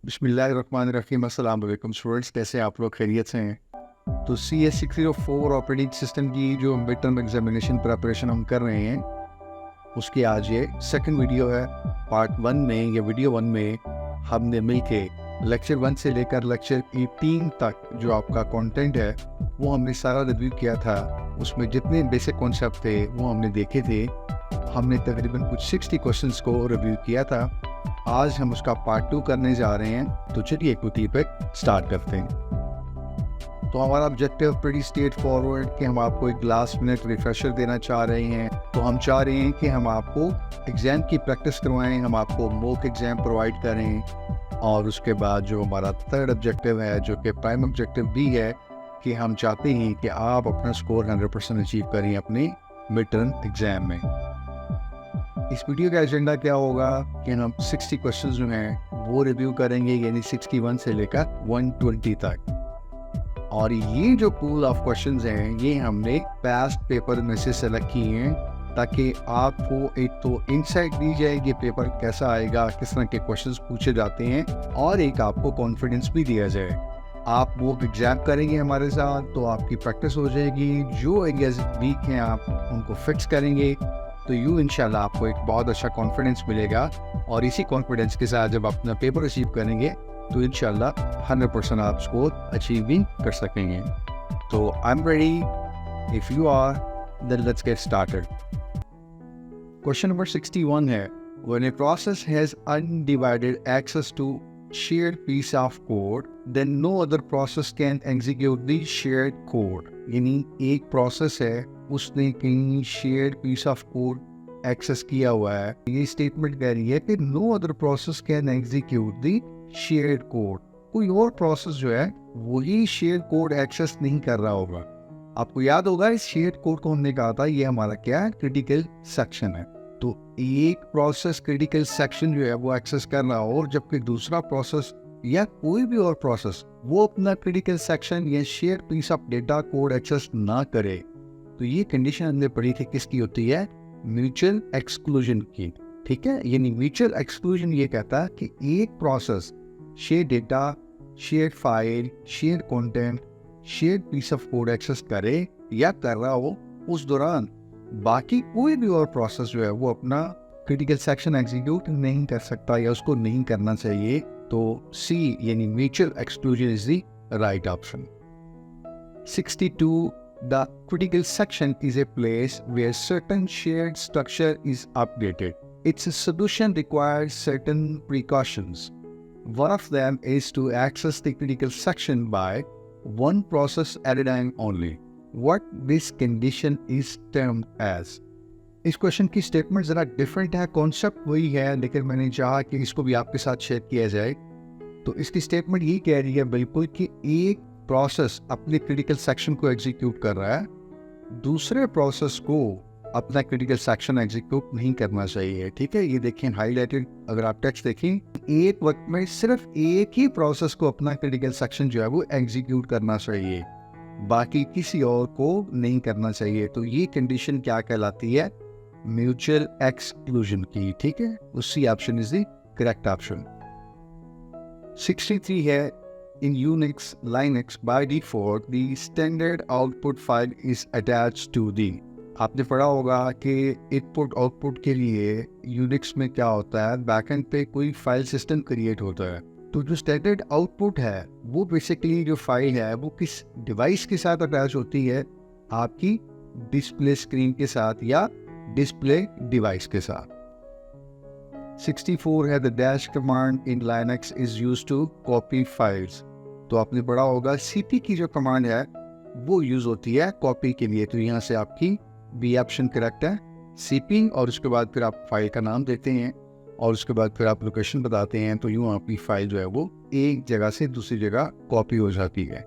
बिस्मिल्लाहिर्रहमानिर्रहीम। अस्सलाम वालेकुम स्टूडेंट्स, कैसे हैं आप लोग? खैरियत से हैं? तो CS604 ऑपरेटिंग सिस्टम की जो मिड टर्म एग्जामिनेशन प्रिपरेशन हम कर रहे हैं, उसकी आज ये सेकंड वीडियो है। पार्ट 1 में या वीडियो 1 में हमने मिलके लेक्चर 1 से लेकर लेक्चर 18 तक जो आपका कंटेंट है वो हमने सारा रिव्यू किया था। उसमें जितने बेसिक कॉन्सेप्ट थे वो हमने देखे थे। हमने तकरीबन कुछ 60 क्वेश्चंस को रिव्यू किया था। आज हम उसका पार्ट 2 करने जा रहे हैं, तो चलिए क्विकली पे स्टार्ट करते हैं। तो हमारा ऑब्जेक्टिव प्रीटी स्ट्रेट फॉरवर्ड कि हम आपको एक लास्ट मिनट रिफ्रेशर देना चाह रहे हैं। तो हम चाह रहे हैं कि हम आपको एग्ज़ाम की प्रैक्टिस करवाएं, हम आपको मॉक एग्ज़ाम प्रोवाइड करें। और उसके बाद जो हमारा थर्ड ऑब्जेक्टिव है, जो कि प्राइम ऑब्जेक्टिव भी है, कि हम चाहते हैं कि आप अपना स्कोर 100% अचीव करें अपने मिड टर्म एग्ज़ाम में। इस वीडियो का एजेंडा क्या होगा कि हम 60 क्वेश्चन जो हैं वो रिव्यू करेंगे, यानी 61 से लेकर 120 तक। और ये जो पूल ऑफ क्वेश्चंस हैं ये हमने पास्ट पेपर में से सेलेक्ट किए हैं, ताकि आपको एक तो इंसाइट दी जाए कि पेपर कैसा आएगा, किस तरह के क्वेश्चंस पूछे जाते हैं, और एक आपको कॉन्फिडेंस भी दिया जाए। आप वो एग्जाम करेंगे हमारे साथ तो आपकी प्रैक्टिस हो जाएगी। जो एरियाज वीक हैं आप उनको फिक्स करेंगे, तो इंशाल्लाह आपको एक बहुत अच्छा कॉन्फिडेंस मिलेगा। और इसी कॉन्फिडेंस के साथ जब आप अपना पेपर अचीव करेंगे तो इंशाल्लाह 100% आप स्कोर अचीव भी कर सकेंगे। तो I am ready, if you are then let's get started. Question number 61 है, when a process has undivided access to shared piece of code, then no other process can execute the shared code। यानी एक process है, उसने कहीं shared piece of code access किया हुआ है। ये स्टेटमेंट कह रही है कि no other process can execute the shared code. कोई और प्रोसेस जो है वही शेयर्ड कोड एक्सेस नहीं कर रहा होगा। आपको याद होगा इस शेयर्ड कोड को हमने कहा था ये हमारा क्या है, क्रिटिकल सेक्शन है। तो एक प्रोसेस क्रिटिकल सेक्शन जो है वो एक्सेस कर रहा हो, और जबकि दूसरा प्रोसेस या कोई भी और प्रोसेस वो अपना क्रिटिकल सेक्शन या share piece of data code access ना करे, तो ये कंडीशन हमने पढ़ी थी किसकी होती है, म्यूचुअल एक्सक्लूजन की। ठीक है, यानी म्यूचुअल एक्सक्लूजन ये कहता है कि एक process share data, share file, share content, share piece of code access करे या कर रहा हो, उस दौरान बाकी कोई भी और प्रोसेस जो है वो अपना क्रिटिकल सेक्शन एग्जीक्यूट नहीं कर सकता या उसको नहीं करना चाहिए। तो सी यानी mutual exclusion is the right option. 62, the critical section is a place where certain shared structure is updated. It's solution requires certain precautions. One of them is to access the critical section by one process at a time only. What this condition is termed as। इस question की statement जरा different है, concept वही है, लेकिन मैंने चाहा कि इसको भी आपके साथ शेयर किया जाए। तो इसकी स्टेटमेंट ये कह रही है बिल्कुल कि एक प्रोसेस अपने क्रिटिकल सेक्शन को एग्जीक्यूट कर रहा है, दूसरे प्रोसेस को अपना क्रिटिकल सेक्शन एग्जीक्यूट नहीं करना चाहिए। ठीक है, ये देखें हाईलाइटेड, अगर आप टेक्स्ट देखें, एक वक्त में सिर्फ एक ही प्रोसेस को अपना क्रिटिकल सेक्शन जो है वो एग्जीक्यूट करना चाहिए, बाकी किसी और को नहीं करना चाहिए। तो ये कंडीशन क्या कहलाती है, म्यूचुअल एक्सक्लूजन की। ठीक है, उसी option is the correct option. 63 है, in Unix Linux by default the standard output file is attached to the. आपने पढ़ा होगा कि इनपुट आउटपुट के लिए यूनिक्स में क्या होता है, बैकएंड पे कोई फाइल सिस्टम क्रिएट होता है। तो जो स्टैंडर्ड आउटपुट है वो बेसिकली जो फाइल है वो किस डिवाइस के साथ अटैच होती है, आपकी डिस्प्ले स्क्रीन के साथ या डिस्प्ले डिवाइस के साथ। 64 है, the dash command in Linux is used to copy files. तो आपने पढ़ा होगा सीपी की जो कमांड है वो यूज होती है कॉपी के लिए। तो यहाँ से आपकी बी ऑप्शन करेक्ट है, सीपी, और उसके बाद फिर आप फाइल का नाम देते हैं और उसके बाद फिर आप लोकेशन बताते हैं, तो यूँ आपकी फाइल जो है वो एक जगह से दूसरी जगह कॉपी हो जाती है।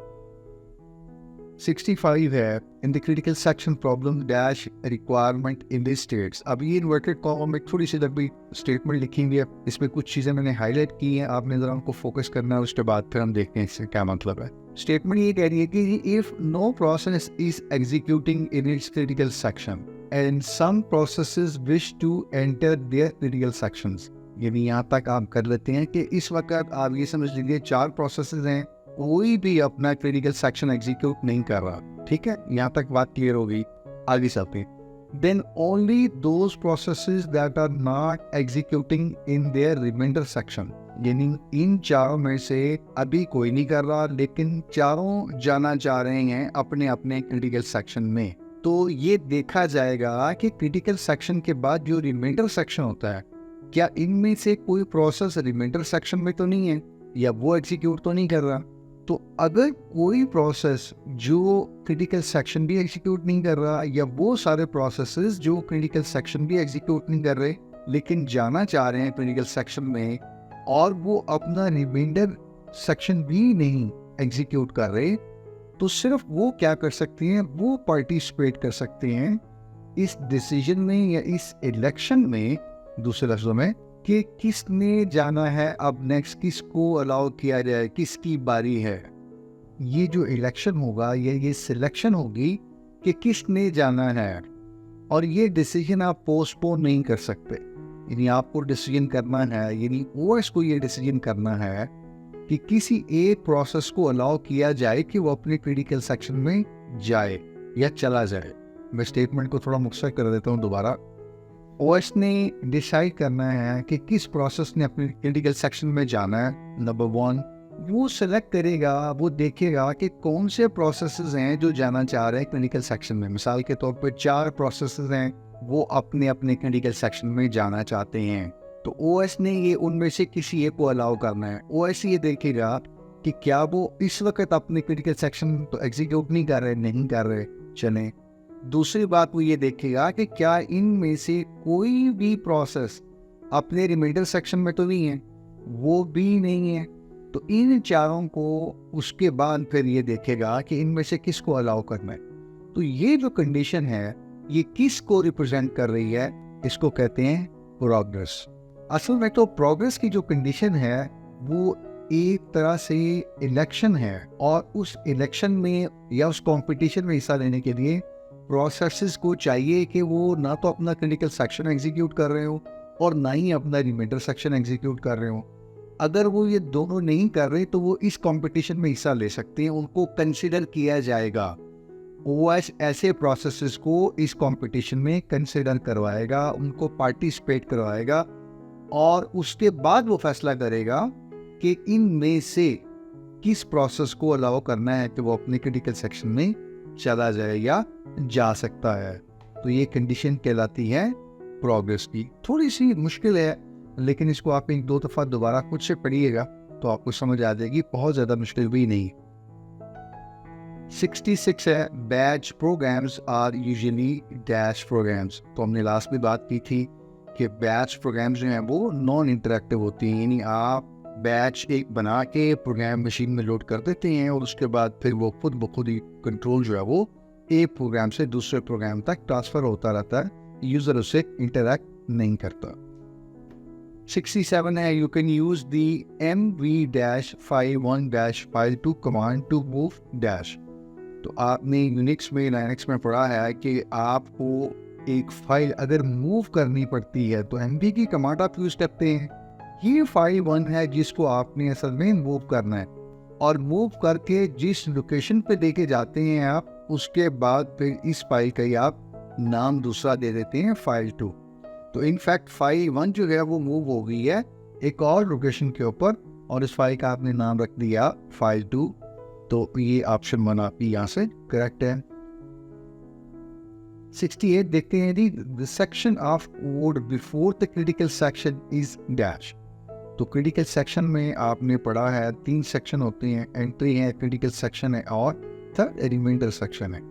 65 है, in the critical section problem dash requirement in the states. अब ये इन्वर्टेड कॉमा में थोड़ी सी लंबी स्टेटमेंट लिखी हुई है, इसमें कुछ चीज़ें मैंने हाईलाइट की हैं, आपने ज़रा उनको फोकस करना है, उसके बाद फिर हम देखते हैं इससे क्या मतलब है। स्टेटमेंट ये कह रही है कि if no process is executing in its critical section and some processes wish to enter their critical sections, यानी यहाँ तक आप कर लेते हैं कि इस वक्त आप ये समझ लीजिए 4 प्रोसेसेस हैं, कोई भी अपना क्रिटिकल सेक्शन एग्जीक्यूट नहीं कर रहा। ठीक है, यहाँ तक बात क्लियर हो गई। आगे चलते हैं। Then only those processes that are not executing in their remainder section, यानी इन चारों में से अभी कोई नहीं कर रहा, लेकिन चारों जाना चाह रहे हैं अपने अपने क्रिटिकल सेक्शन में। तो ये देखा जाएगा कि क्रिटिकल सेक्शन के बाद जो रिमाइंडर सेक्शन होता है, क्या इनमें से कोई प्रोसेस रिमाइंडर सेक्शन में तो नहीं है, या वो एग्जीक्यूट तो नहीं कर रहा। तो अगर कोई प्रोसेस जो क्रिटिकल सेक्शन भी एग्जीक्यूट नहीं कर रहा, या वो सारे प्रोसेसेस जो क्रिटिकल सेक्शन भी एग्जीक्यूट नहीं कर रहे लेकिन जाना चाह रहे हैं क्रिटिकल सेक्शन में, और वो अपना रिमाइंडर सेक्शन भी नहीं एग्जीक्यूट कर रहे, तो सिर्फ वो क्या कर सकते हैं, वो पार्टिसिपेट कर सकते हैं इस डिसीजन में या इस इलेक्शन में, दूसरे लफ्जों में, कि किसने जाना है अब नेक्स्ट, किसको अलाउ किया जाए, किसकी बारी है। ये जो इलेक्शन होगा, ये सिलेक्शन होगी कि किसने जाना है, और ये डिसीजन आप पोस्टपोन नहीं कर सकते। यानी आपको डिसीजन करना है, यानी ओएस को ये डिसीजन करना है कि किसी एक प्रोसेस को अलाउ किया जाए कि वो अपने क्रिटिकल सेक्शन में जाए या चला जाए। मैं स्टेटमेंट को थोड़ा मुख्तसर कर देता हूँ दोबारा। ओएस ने डिसाइड करना है कि किस प्रोसेस ने अपने क्रिटिकल सेक्शन में जाना है। नंबर 1, वो सेलेक्ट करेगा, वो देखेगा कि कौन से प्रोसेसेस हैं जो जाना चाह रहे हैं क्रिटिकल सेक्शन में। मिसाल के तौर पर 4 प्रोसेसेस हैं, वो अपने अपने क्रिटिकल सेक्शन में जाना चाहते हैं, तो ओएस ने ये उनमें से किसी एक को अलाउ करना है। ओएस ये देखेगा कि क्या वो इस वक्त अपने क्रिटिकल सेक्शन तो एग्जीक्यूट नहीं कर रहे, चलें। दूसरी बात वो ये देखेगा कि क्या इनमें से कोई भी प्रोसेस अपने रिमाइंडर सेक्शन में तो नहीं है, वो भी नहीं है, तो इन चारों को उसके बाद फिर ये देखेगा कि इनमें से किसको अलाउ करना है। तो ये जो कंडीशन है, ये किसको रिप्रेजेंट कर रही है, इसको कहते हैं प्रोग्रेस। असल में तो प्रोग्रेस की जो कंडीशन है वो एक तरह से इलेक्शन है, और उस इलेक्शन में या उस कंपटीशन में हिस्सा लेने के लिए प्रोसेसेस को चाहिए कि वो ना तो अपना क्रिटिकल सेक्शन एग्जीक्यूट कर रहे हो और ना ही अपना रिमाइंडर सेक्शन एग्जीक्यूट कर रहे हो। अगर वो ये दोनों नहीं कर रहे तो वो इस कंपटीशन में हिस्सा ले सकते हैं, उनको कंसिडर किया जाएगा। ओएस ऐसे प्रोसेसेस को इस कंपटीशन में कंसिडर करवाएगा, उनको पार्टिसिपेट करवाएगा, और उसके बाद वो फैसला करेगा कि इनमें से किस प्रोसेस को अलाउ करना है कि वो अपने क्रिटिकल सेक्शन में चला जाए या जा सकता है। तो ये कंडीशन कहलाती है प्रोग्रेस की। थोड़ी सी मुश्किल है, लेकिन इसको आप 1-2 दफ़ा दोबारा खुद से पढ़िएगा तो आपको समझ आ जाएगी, बहुत ज़्यादा मुश्किल भी नहीं। 66 है, batch programs are usually dash programs. तो हमने लास्ट में बात की थी कि बैच प्रोग्राम्स जो हैं वो नॉन इंटरेक्टिव होती हैं, यानी आप बैच एक बना के प्रोग्राम मशीन में लोड कर देते हैं और उसके बाद फिर वो खुद ब खुद ही कंट्रोल जो है वो एक प्रोग्राम से दूसरे प्रोग्राम तक ट्रांसफ़र होता रहता है, यूज़र उससे इंटरेक्ट नहीं करता। 67 है, you can use the mv-file1-file2 command to move dash. तो आपने यूनिक्स में, लाइनक्स में पढ़ा है कि आपको एक फाइल अगर मूव करनी पड़ती है तो mv की कमांड आप यूज़ करते हैं। ये फाइल 1 है जिसको आपने असल में मूव करना है, और मूव करके जिस लोकेशन पे लेके जाते हैं आप, उसके बाद फिर इस फाइल का ही आप नाम दूसरा दे देते हैं, फाइल 2। तो इनफैक्ट फाइल 1 जो है वो मूव हो गई है एक और लोकेशन के ऊपर, और इस फाइल का आपने नाम रख दिया फाइल 2। तो ये ऑप्शन 1 आपकी यहाँ से करेक्ट है। 68 देखते हैं जी, the section of code before the critical section is dash. तो क्रिटिकल सेक्शन में आपने पढ़ा है 3 सेक्शन होते हैं, एंट्री है, क्रिटिकल सेक्शन है, और थर्ड रिमाइंडर सेक्शन है।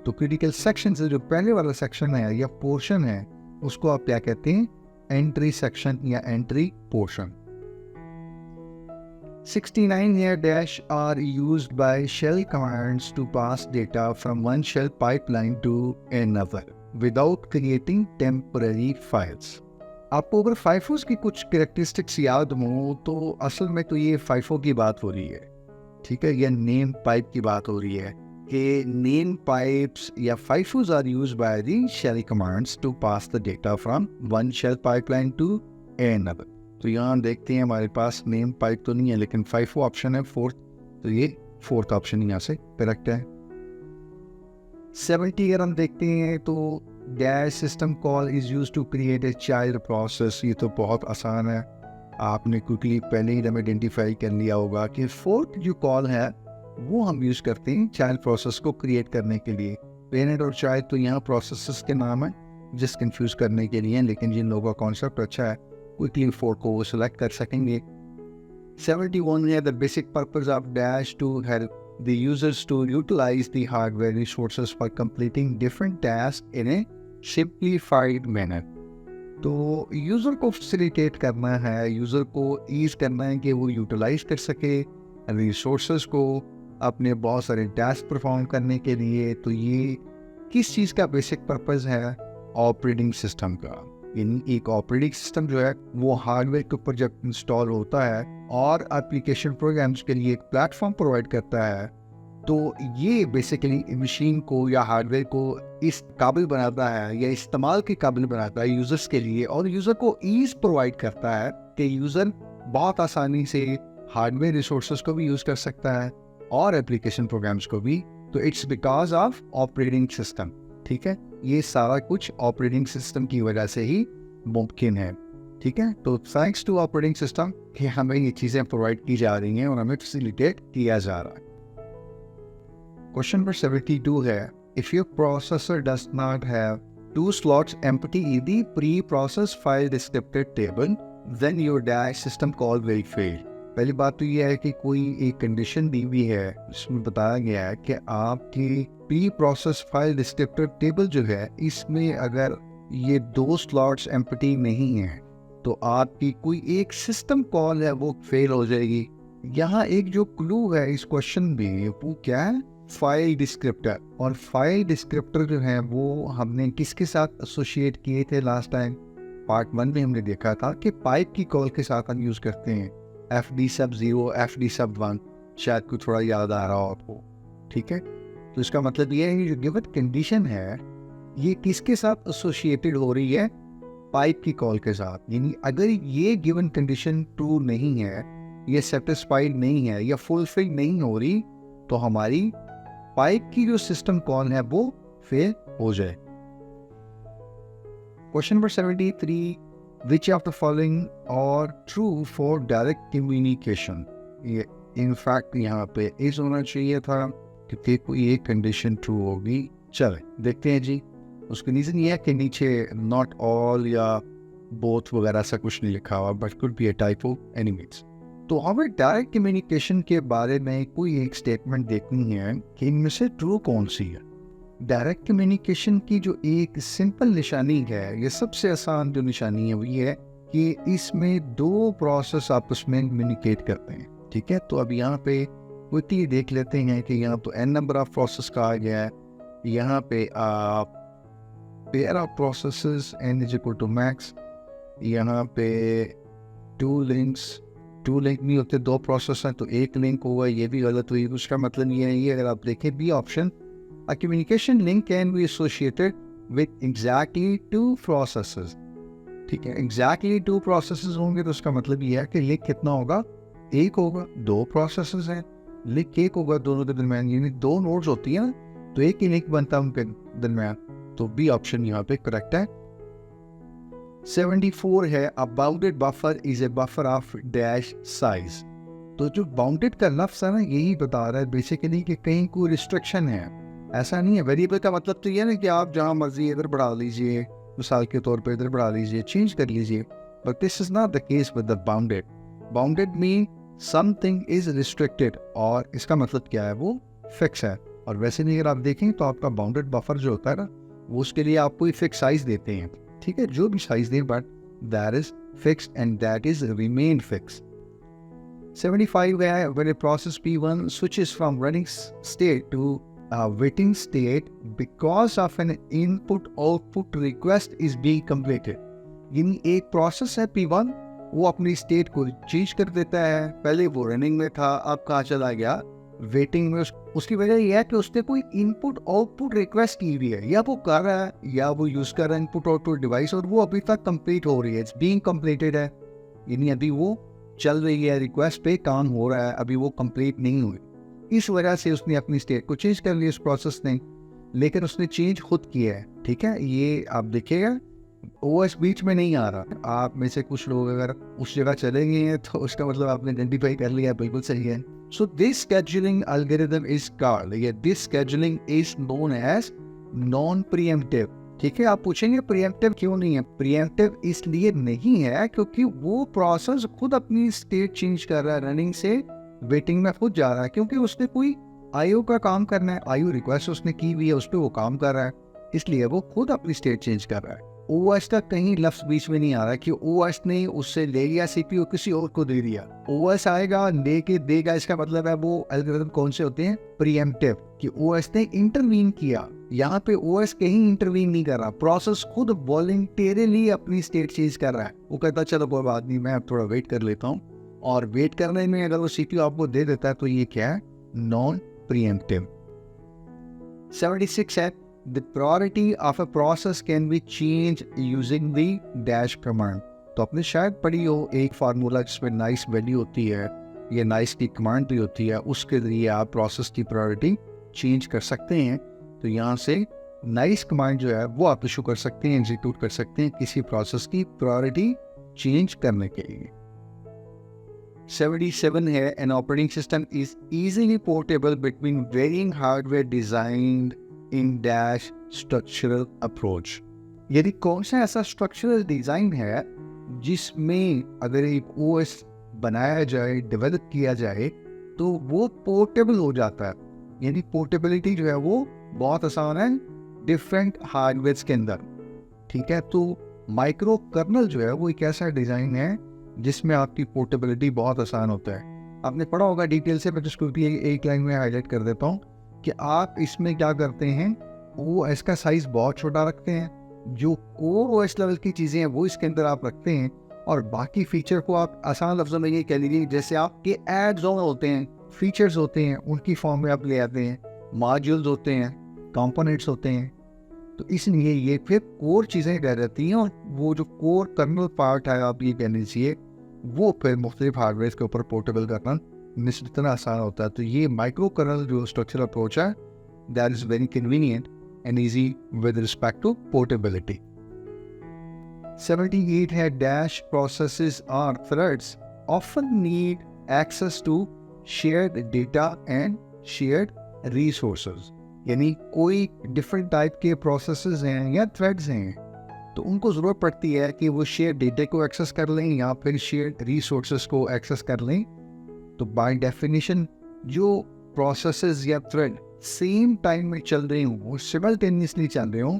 तो क्रिटिकल सेक्शन से जो पहले वाला सेक्शन है या पोर्शन है, उसको आप क्या कहते हैं, एंट्री सेक्शन या entry portion. 69 here dash are used by shell commands to pass data from one shell pipeline to another without creating temporary files। आपको अगर फाइफोस की कुछ कैरेक्टरिस्टिक्स याद हो तो असल में तो ये फाइफो की बात हो रही है, ठीक है, या नेम पाइप की बात हो रही है कि नेम पाइप्स या FIFOs are used by the shell commands to pass the data from one shell pipeline to another. तो यहाँ देखते हैं हमारे पास नेम पाइप तो नहीं है, लेकिन 5 ऑप्शन है, फोर्थ, तो ये फोर्थ ऑप्शन यहाँ से करेक्ट है। 70 अगर हम देखते हैं तो dash system call is use to create a child process. ये तो बहुत आसान है, आपने क्विकली पहले ही आइडेंटिफाई कर लिया होगा कि फोर्थ जो कॉल है वो हम यूज करते हैं चाइल्ड प्रोसेस को क्रिएट करने के लिए। पेरेंट और चाइल्ड तो यहाँ प्रोसेसेस के नाम है, जिस कंफ्यूज करने के लिए, लेकिन जिन लोगों का कॉन्सेप्ट अच्छा है क्विकली फोर्थ को वो सिलेक्ट कर सकेंगे। 71 है the basic purpose of dash to help the users to utilize the hardware resources for completing different tasks in a simplified manner। तो यूज़र को फैसिलिटेट करना है, यूज़र को ईज करना है कि वो यूटिलाइज कर सके रिसोर्सेज को अपने बहुत सारे टास्क परफॉर्म करने के लिए। तो ये किस चीज़ का बेसिक पर्पस है? ऑपरेटिंग सिस्टम का। इन एक ऑपरेटिंग सिस्टम जो है वो हार्डवेयर के ऊपर जब इंस्टॉल होता है और एप्लीकेशन प्रोग्राम्स के लिए एक प्लेटफॉर्म प्रोवाइड करता है, तो ये बेसिकली मशीन को या हार्डवेयर को इस काबिल बनाता है या इस्तेमाल के काबिल बनाता है यूजर्स के लिए, और यूजर को ईज प्रोवाइड करता है कि यूजर बहुत आसानी से हार्डवेयर रिसोर्सेज को भी यूज कर सकता है और एप्लीकेशन प्रोग्राम्स को भी। तो it's because of operating system. ठीक है, ये सारा कुछ ऑपरेटिंग सिस्टम की वजह से ही मुमकिन है। ठीक है, तो थैंक्स टू ऑपरेटिंग सिस्टम कि हमें ये चीज़ें प्रोवाइड की जा रही हैं और हमें फैसिलिटेट किया जा रहा है। क्वेश्चन नंबर 72 है if your processor does not have 2 slots empty in the pre-process file descriptor table then your dash system call will fail। पहली बात तो ये है कि कोई एक कंडीशन दी हुई है जिसमें बताया गया है कि आपकी pre process file descriptor table जो है इसमें अगर ये 2 स्लॉट्स एम्प्टी नहीं है तो आपकी कोई एक सिस्टम कॉल है वो फेल हो जाएगी। यहाँ एक जो क्लू है इस क्वेश्चन में वो क्या है? File descriptor. और फाइल डिस्क्रिप्टर जो है वो हमने किसके साथ एसोसिएट किए थे लास्ट टाइम? पार्ट 1 में हमने देखा था कि पाइप की कॉल के साथ हम यूज करते हैं FD sub 0, FD sub 1, शायद कुछ थोड़ा याद आ रहा हो आपको। ठीक है, तो इसका मतलब ये है कि जो गिवन कंडीशन है ये किसके साथ एसोसिएटेड हो रही है? पाइप की कॉल के साथ। यानी अगर ये गिवन कंडीशन ट्रू नहीं है, ये सेटिस्फाइड नहीं है या फुलफिल नहीं हो रही, तो हमारी पाइप की जो सिस्टम कॉल है वो फेल हो जाए। Question number 73 Which of the following are true for direct communication? ये इनफैक्ट यहाँ पे इस होना चाहिए था क्योंकि कोई एक कंडीशन ट्रू होगी। चले देखते हैं जी। उसका रीज़न ये है कि नीचे नॉट ऑल या बोथ वगैरह सा कुछ नहीं लिखा हुआ, but could be a typo anyways. तो हमें डायरेक्ट कम्युनिकेशन के बारे में कोई एक स्टेटमेंट देखनी है कि इनमें से ट्रू कौन सी है। डायरेक्ट कम्युनिकेशन की जो एक सिंपल निशानी है, ये सबसे आसान जो निशानी है वो ये है कि इसमें 2 प्रोसेस आपस में कम्युनिकेट करते हैं। ठीक है, तो अब यहाँ पे क्विकली देख लेते हैं कि यहाँ तो n नंबर ऑफ प्रोसेस कहा गया है, यहाँ पे pair of processes n is equal to max, यहाँ पे 2 लिंक नहीं होते, 2 प्रोसेस हैं तो 1 लिंक होगा, ये भी गलत हुई। उसका मतलब ये है, ये अगर आप देखें B option, a communication link can be associated with exactly 2 processes। ठीक है, exactly 2 processes होंगे तो उसका मतलब ये है कि लिंक कितना होगा? 1 होगा। 2 processes हैं, लिंक 1 होगा दोनों के दरमियान, यानी 2 नोड्स होती है ना, तो एक ही लिंक बनता है उनके दरमियान। तो बी ऑप्शन यहाँ पे करेक्ट है। 74 है a bounded buffer is a buffer of dash size। तो जो बाउंडेड का लफ्ज़ है ना, यही बता रहा है बेसिकली कि कहीं कोई रिस्ट्रिक्शन है। ऐसा नहीं है, वेरिएबल का मतलब तो ये ना कि आप जहाँ मर्जी इधर बढ़ा लीजिए, मिसाल के तौर पे इधर बढ़ा लीजिए, चेंज कर लीजिए, but this is not the case with the bounded. Bounded mean something is restricted, और इसका मतलब क्या है? वो फिक्स है। और वैसे नहीं, अगर आप देखें तो आपका बाउंडेड बफर जो होता है ना, वो उसके लिए आप कोई फिक्स साइज देते हैं। ठीक है, जो भी साइज दें, but that is fix and that is remain fix. 75 है when a process P1 switches from running state to waiting state because of an input output request is being completed। यानी एक प्रोसेस है P1, वो अपनी state को change कर देता है। पहले वो रनिंग में था, अब कहाँ चला गया? वेटिंग में। उसकी वजह यह है कि उसने कोई इनपुट आउटपुट रिक्वेस्ट की हुई है, या वो कर रहा है या वो यूज कर रहा है इनपुट आउटपुट डिवाइस, और वो अभी तक कंप्लीट हो रही है, इट्स बीइंग कंप्लीटेड है। यानी अभी वो चल रही है, रिक्वेस्ट पे काम हो रहा है, अभी वो कंप्लीट नहीं हुई। इस वजह से उसने अपनी स्टेट को चेंज कर लिया उस प्रोसेस ने, लेकिन उसने चेंज खुद किया है। ठीक है, ये आप देखिएगा ओएस बीच में नहीं आ रहा। आप में से कुछ लोग अगर उस जगह चले गए हैं तो उसका मतलब आपने आइडेंटिफाई कर लिया, बिल्कुल सही है। So this scheduling algorithm is called, या this scheduling is known as non pre-emptive. ठीक है, आप पूछेंगे प्रीएम्प्टिव क्यों नहीं है? प्रीएम्प्टिव इसलिए नहीं है क्योंकि वो प्रोसेस खुद अपनी स्टेट चेंज कर रहा है, रनिंग से वेटिंग में खुद जा रहा है, क्योंकि उसने कोई आईओ का काम करना है, आईओ रिक्वेस्ट उसने की हुई है, उस पर वो काम कर रहा है, इसलिए वो खुद अपनी स्टेट चेंज कर रहा है। ओएस का कहीं लफ्ज बीच में नहीं आ रहा कि ओएस ने उससे ले लिया सीपीयू, किसी और को दे दिया। ओएस आएगा लेके देगा, इसका मतलब है वो एल्गोरिथम कौन से होते हैं? प्रीएम्प्टिव, कि ओएस ने इंटरवीन किया। यहाँ पे ओएस कहीं इंटरवीन नहीं कर रहा, प्रोसेस खुद वॉलंटरली अपनी स्टेट चेंज कर रहा है। वो कहता चलो कोई बात नहीं, मैं अब थोड़ा वेट कर लेता हूँ, और वेट करने में अगर वो सीपीयू आपको दे देता है तो ये क्या है? Non pre-emptive. 76 है, the priority of a process can be changed using the dash command। तो आपने शायद पढ़ी हो एक फार्मूला जिसमें नाइस वैल्यू होती है, ये नाइस की कमांड भी होती है, उसके जरिए आप प्रोसेस की प्रायोरिटी चेंज कर सकते हैं। तो यहाँ से नाइस कमांड जो है वो आप इशू कर सकते हैं, एग्जीक्यूट कर सकते हैं किसी प्रोसेस की प्रायोरिटी चेंज करने के लिए। 77 है, an operating system is easily portable between varying hardware designed in dash structural approach। यदि कौन सा ऐसा स्ट्रक्चरल डिजाइन है जिसमें अगर एक ओएस बनाया जाए, डेवलप किया जाए, तो वो पोर्टेबल हो जाता है, यानी पोर्टेबिलिटी जो है वो बहुत आसान है डिफरेंट हार्डवेयर के अंदर। ठीक है, तो माइक्रो कर्नल जो है वो एक ऐसा डिजाइन है जिसमें आपकी पोर्टेबिलिटी बहुत आसान होता है। आपने पढ़ा होगा डिटेल से, मैं जिसको भी एक लाइन में हाईलाइट कर देता हूँ कि आप इसमें क्या करते हैं, ओएस का साइज बहुत छोटा रखते हैं, जो कोर ओएस लेवल की चीज़ें हैं वो इसके अंदर आप रखते हैं, और बाकी फीचर को आप आसान लफ्ज़ों में ये कह लीजिए जैसे आपके एड्स ऑन होते हैं, फीचर्स होते हैं, उनकी फॉर्म में आप ले आते हैं, मॉड्यूल्स होते हैं, कंपोनेंट्स होते हैं। तो इसलिए ये फिर कोर चीज़ें रह जाती हैं, और वो जो कोर कर्नल पार्ट है आप ये कह लीजिए, वो फिर मुख्तलिफ हार्डवेयर के ऊपर पोर्टेबल करना निश्चित आसान होता है। तो ये माइक्रो कर्नल जो स्ट्रक्चरल अप्रोच है, that is very convenient and easy with respect to portability. 78 है, डैश प्रोसेसेस और threads often need access to shared data and shared resources. यानी कोई डिफरेंट टाइप के प्रोसेसेस हैं या थ्रेड्स हैं, तो उनको ज़रूरत पड़ती है कि वो शेयर डेटा को एक्सेस कर लें या फिर शेयर रिसोर्सेज को एक्सेस कर लें। तो बाय डेफिनेशन जो प्रोसेसेस या थ्रेड सेम टाइम में चल रहे हों, सिमल्टेनियसली चल रहे हों,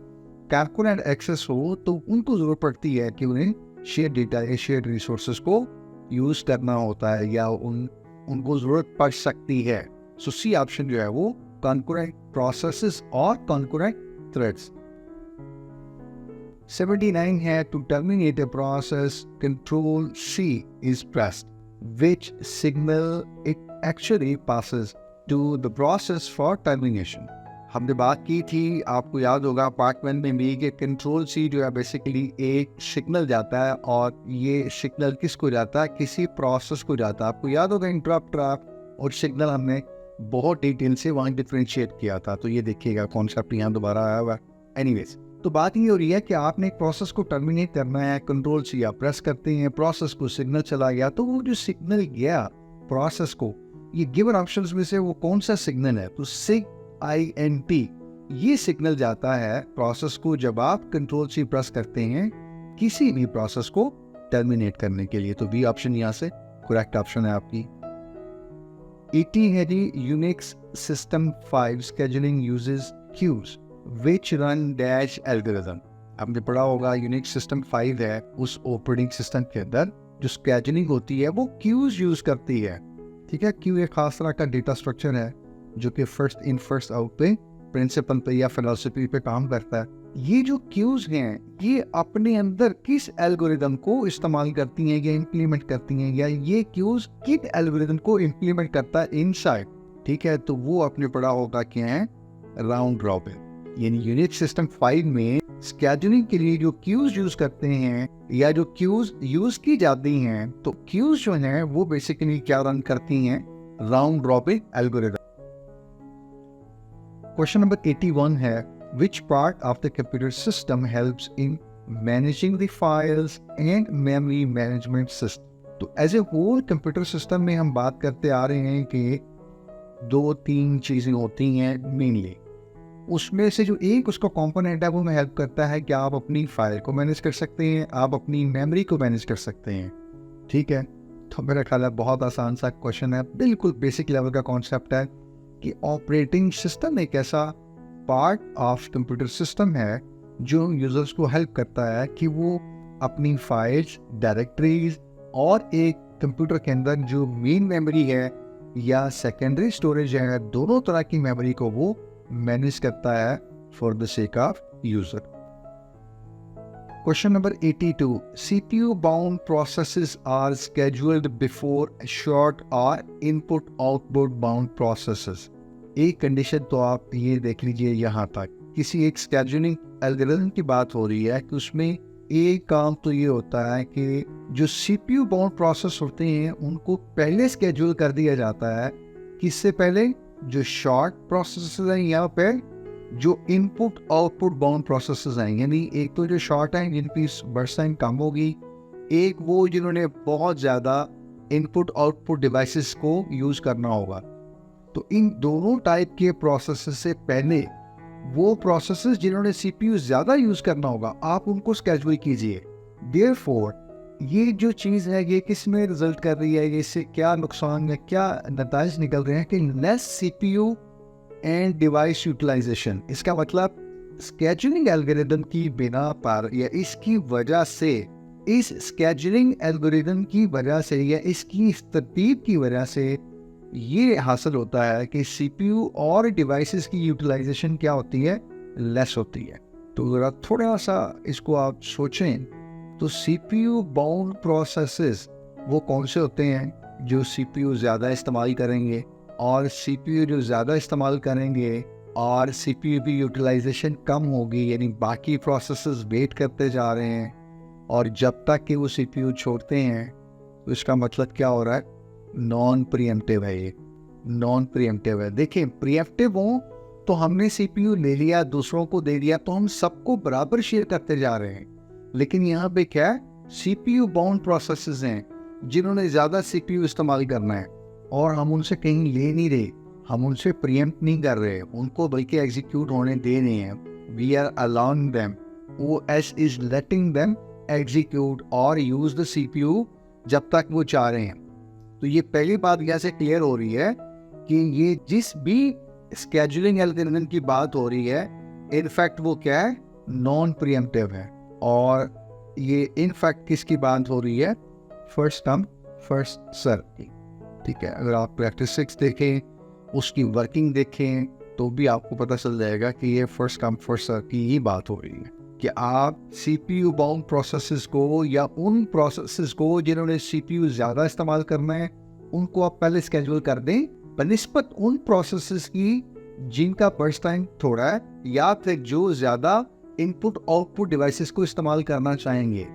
कैलकुलेट एक्सेस हो, तो उनको ज़रूरत पड़ती है कि उन्हें शेयर डेटा या शेयर रिसोर्सेज को यूज़ करना होता है, या उनको ज़रूरत पड़ सकती है। सो सी ऑप्शन जो है वो concurrent processes or concurrent threads। 79 है, to terminate a process, Control C is pressed, which signal it actually passes to the process for termination। हमने बात की थी, आपको याद होगा पार्ट 1 में भी, कि कंट्रोल सी जो है बेसिकली एक सिग्नल जाता है, और ये सिग्नल किसको जाता है? किसी प्रोसेस को जाता है। आपको याद होगा इंटरप्ट ट्रैप और सिग्नल हमने बहुत डिटेल से वहाँ डिफरेंशिएट किया था, तो ये देखिएगा कॉन्सेप्ट यहाँ दोबारा आया हुआ। एनीवेज, तो बात ये हो रही है कि आपने एक प्रोसेस को टर्मिनेट करना है, कंट्रोल सी आप प्रेस करते हैं, प्रोसेस को सिग्नल चला गया, तो वो जो सिग्नल गया प्रोसेस को, ये गिवन ऑप्शंस में से वो कौन सा सिग्नल है? तो SIGINT ये सिग्नल जाता है प्रोसेस को जब आप कंट्रोल सी प्रेस करते हैं किसी भी प्रोसेस को टर्मिनेट करने के लिए। तो बी ऑप्शन यहाँ से करेक्ट ऑप्शन है आपकी। 80 है जी, Unix system 5 scheduling uses queues which run dash algorithm। आपने पढ़ा होगा यूनिक्स सिस्टम 5 है, उस ऑपरेटिंग सिस्टम के अंदर जो स्केजुलिंग होती है वो क्यूज यूज करती है। ठीक है, क्यू एक खास तरह का डेटा स्ट्रक्चर है जो कि फर्स्ट इन फर्स्ट आउट पे प्रिंसिपल पे या फिलॉसफी पे काम करता है। ये जो क्यूज हैं ये अपने अंदर किस एल्गोरिदम को इस्तेमाल करती हैं या इम्प्लीमेंट करती हैं, या ये क्यूज किन एल्गोरिदम को इम्प्लीमेंट करता है इनसाइड। ठीक है, तो वो आपने पढ़ा होगा क्या है? Round robin. यानी यूनिक्स सिस्टम 5 में स्केड्यूलिंग के लिए जो क्यूज यूज करते हैं या जो क्यूज यूज की जाती हैं, तो क्यूज जो है वो बेसिकली क्या रन करती हैं, round robin algorithm. Question number 81 है, which part of the computer system helps in managing the files and memory management system. तो as a whole computer system में हम बात करते आ रहे हैं कि 2-3 चीजें होती हैं मेनली। उसमें से जो एक उसका कंपोनेंट है वो हमें हेल्प करता है कि आप अपनी फाइल को मैनेज कर सकते हैं, आप अपनी मेमोरी को मैनेज कर सकते हैं। ठीक है, तो मेरा ख्याल है बहुत आसान सा क्वेश्चन है, बिल्कुल बेसिक लेवल का कॉन्सेप्ट है कि ऑपरेटिंग सिस्टम एक ऐसा पार्ट ऑफ कंप्यूटर सिस्टम है जो यूजर्स को हेल्प करता है कि वो अपनी फाइल्स, डायरेक्टरीज और एक कंप्यूटर के अंदर जो मेन मेमोरी है या सेकेंडरी स्टोरेज है, दोनों तरह की मेमोरी को वो मैनेज करता है for the sake of user. Question number 82, CPU bound processes are scheduled before short or input output bound processes। एक कंडीशन तो आप ये देख लीजिए, यहाँ तक किसी एक स्केड्यूलिंग एल्गोरिथम की बात हो रही है कि उसमें एक काम तो ये होता है कि जो CPU बाउंड प्रोसेस होते हैं उनको पहले स्केड्यूल कर दिया जाता है, किससे पहले, जो शॉर्ट प्रोसेसेस हैं या फिर जो इनपुट आउटपुट बाउंड प्रोसेसेस हैं। यानी एक तो जो शॉर्ट हैं जिनकी बर्स्ट टाइम कम होगी, एक वो जिन्होंने बहुत ज़्यादा इनपुट आउटपुट डिवाइसेस को यूज़ करना होगा। तो इन दोनों टाइप के प्रोसेसेस से पहले वो प्रोसेसेस जिन्होंने CPU ज़्यादा यूज़ करना होगा, आप उनको स्केड्यूल कीजिए। देयरफॉर ये जो चीज़ है ये किस में रिजल्ट कर रही है, इससे क्या नुकसान है, क्या नतीजे निकल रहे हैं कि less CPU and device utilisation. इसका मतलब स्केड्यूलिंग एल्गोरिथम की बिना पर या इसकी वजह से, इस स्केड्यूलिंग एल्गोरिथम की वजह से या इसकी इस तरतीब की वजह से ये हासिल होता है कि CPU और डिवाइसेस की यूटिलाइजेशन क्या होती है, लेस होती है। तो ज़रा थोड़ा सा इसको आप सोचें, तो CPU बाउंड प्रोसेसेस वो कौन से होते हैं, जो CPU ज़्यादा इस्तेमाल करेंगे, और CPU जो ज़्यादा इस्तेमाल करेंगे और CPU की यूटिलाइजेशन कम होगी, यानी बाकी प्रोसेसेस वेट करते जा रहे हैं और जब तक कि वो CPU छोड़ते हैं, तो इसका मतलब क्या हो रहा है, नॉन प्रीएम्प्टिव है। ये नॉन प्रीएम्प्टिव है। देखिए, प्रीएम्प्टिव हो तो हमने CPU ले लिया, दूसरों को दे दिया, तो हम सबको बराबर शेयर करते जा रहे हैं। लेकिन यहाँ पे क्या है, CPU बाउंड प्रोसेसेस हैं जिन्होंने ज़्यादा CPU इस्तेमाल करना है और हम उनसे कहीं ले नहीं रहे, हम उनसे प्रीएम्प्ट नहीं कर रहे, उनको बल्कि एग्जीक्यूट होने दे रहे हैं। We are allowing them, OS is letting them execute और यूज द CPU जब तक वो चाह रहे हैं। तो ये पहली बात यहाँ से क्लियर हो रही है कि ये जिस भी स्केड्यूलिंग एल्गोरिथम की बात हो रही है, इनफैक्ट वो क्या है, नॉन प्रीएम्प्टिव है। और ये इनफैक्ट किसकी बात हो रही है, फर्स्ट कम फर्स्ट सर्व की। ठीक है, अगर आप प्रैक्टिस 6 देखें, उसकी वर्किंग देखें, तो भी आपको पता चल जाएगा कि ये फर्स्ट कम फर्स्ट सर्व की ही बात हो रही है कि आप CPU बाउंड प्रोसेसेस को या उन प्रोसेसेस को जिन्होंने CPU ज़्यादा इस्तेमाल करना है उनको आप पहले स्केड्यूल कर दें, बनिस्बत उन प्रोसेसेस की जिनका बर्स्ट टाइम थोड़ा है या फिर जो ज़्यादा इनपुट आउटपुट डिवाइसेस को इस्तेमाल करना चाहेंगे।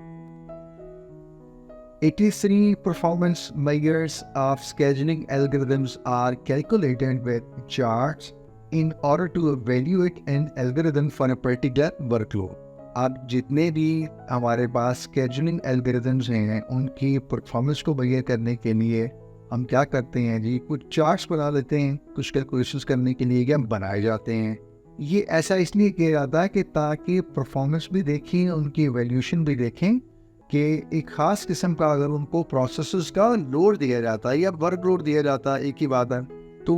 83 performance measures of scheduling algorithms are calculated with charts in order to evaluate an algorithm for a particular workload। अब जितने भी हमारे पास स्केड्यूलिंग एल्गोरिथम्स हैं उनकी परफॉर्मेंस को मेजर करने के लिए हम क्या करते हैं जी, कुछ चार्ट्स बना लेते हैं, कुछ कैलकुलेशंस करने के लिए क्या बनाए जाते हैं। ये ऐसा इसलिए किया जाता है कि ताकि परफॉर्मेंस भी देखें, उनकी एवैल्यूएशन भी देखें कि एक ख़ास किस्म का अगर उनको प्रोसेसेस का लोड दिया जाता है या वर्क लोड दिया जाता है, एक ही बात है। तो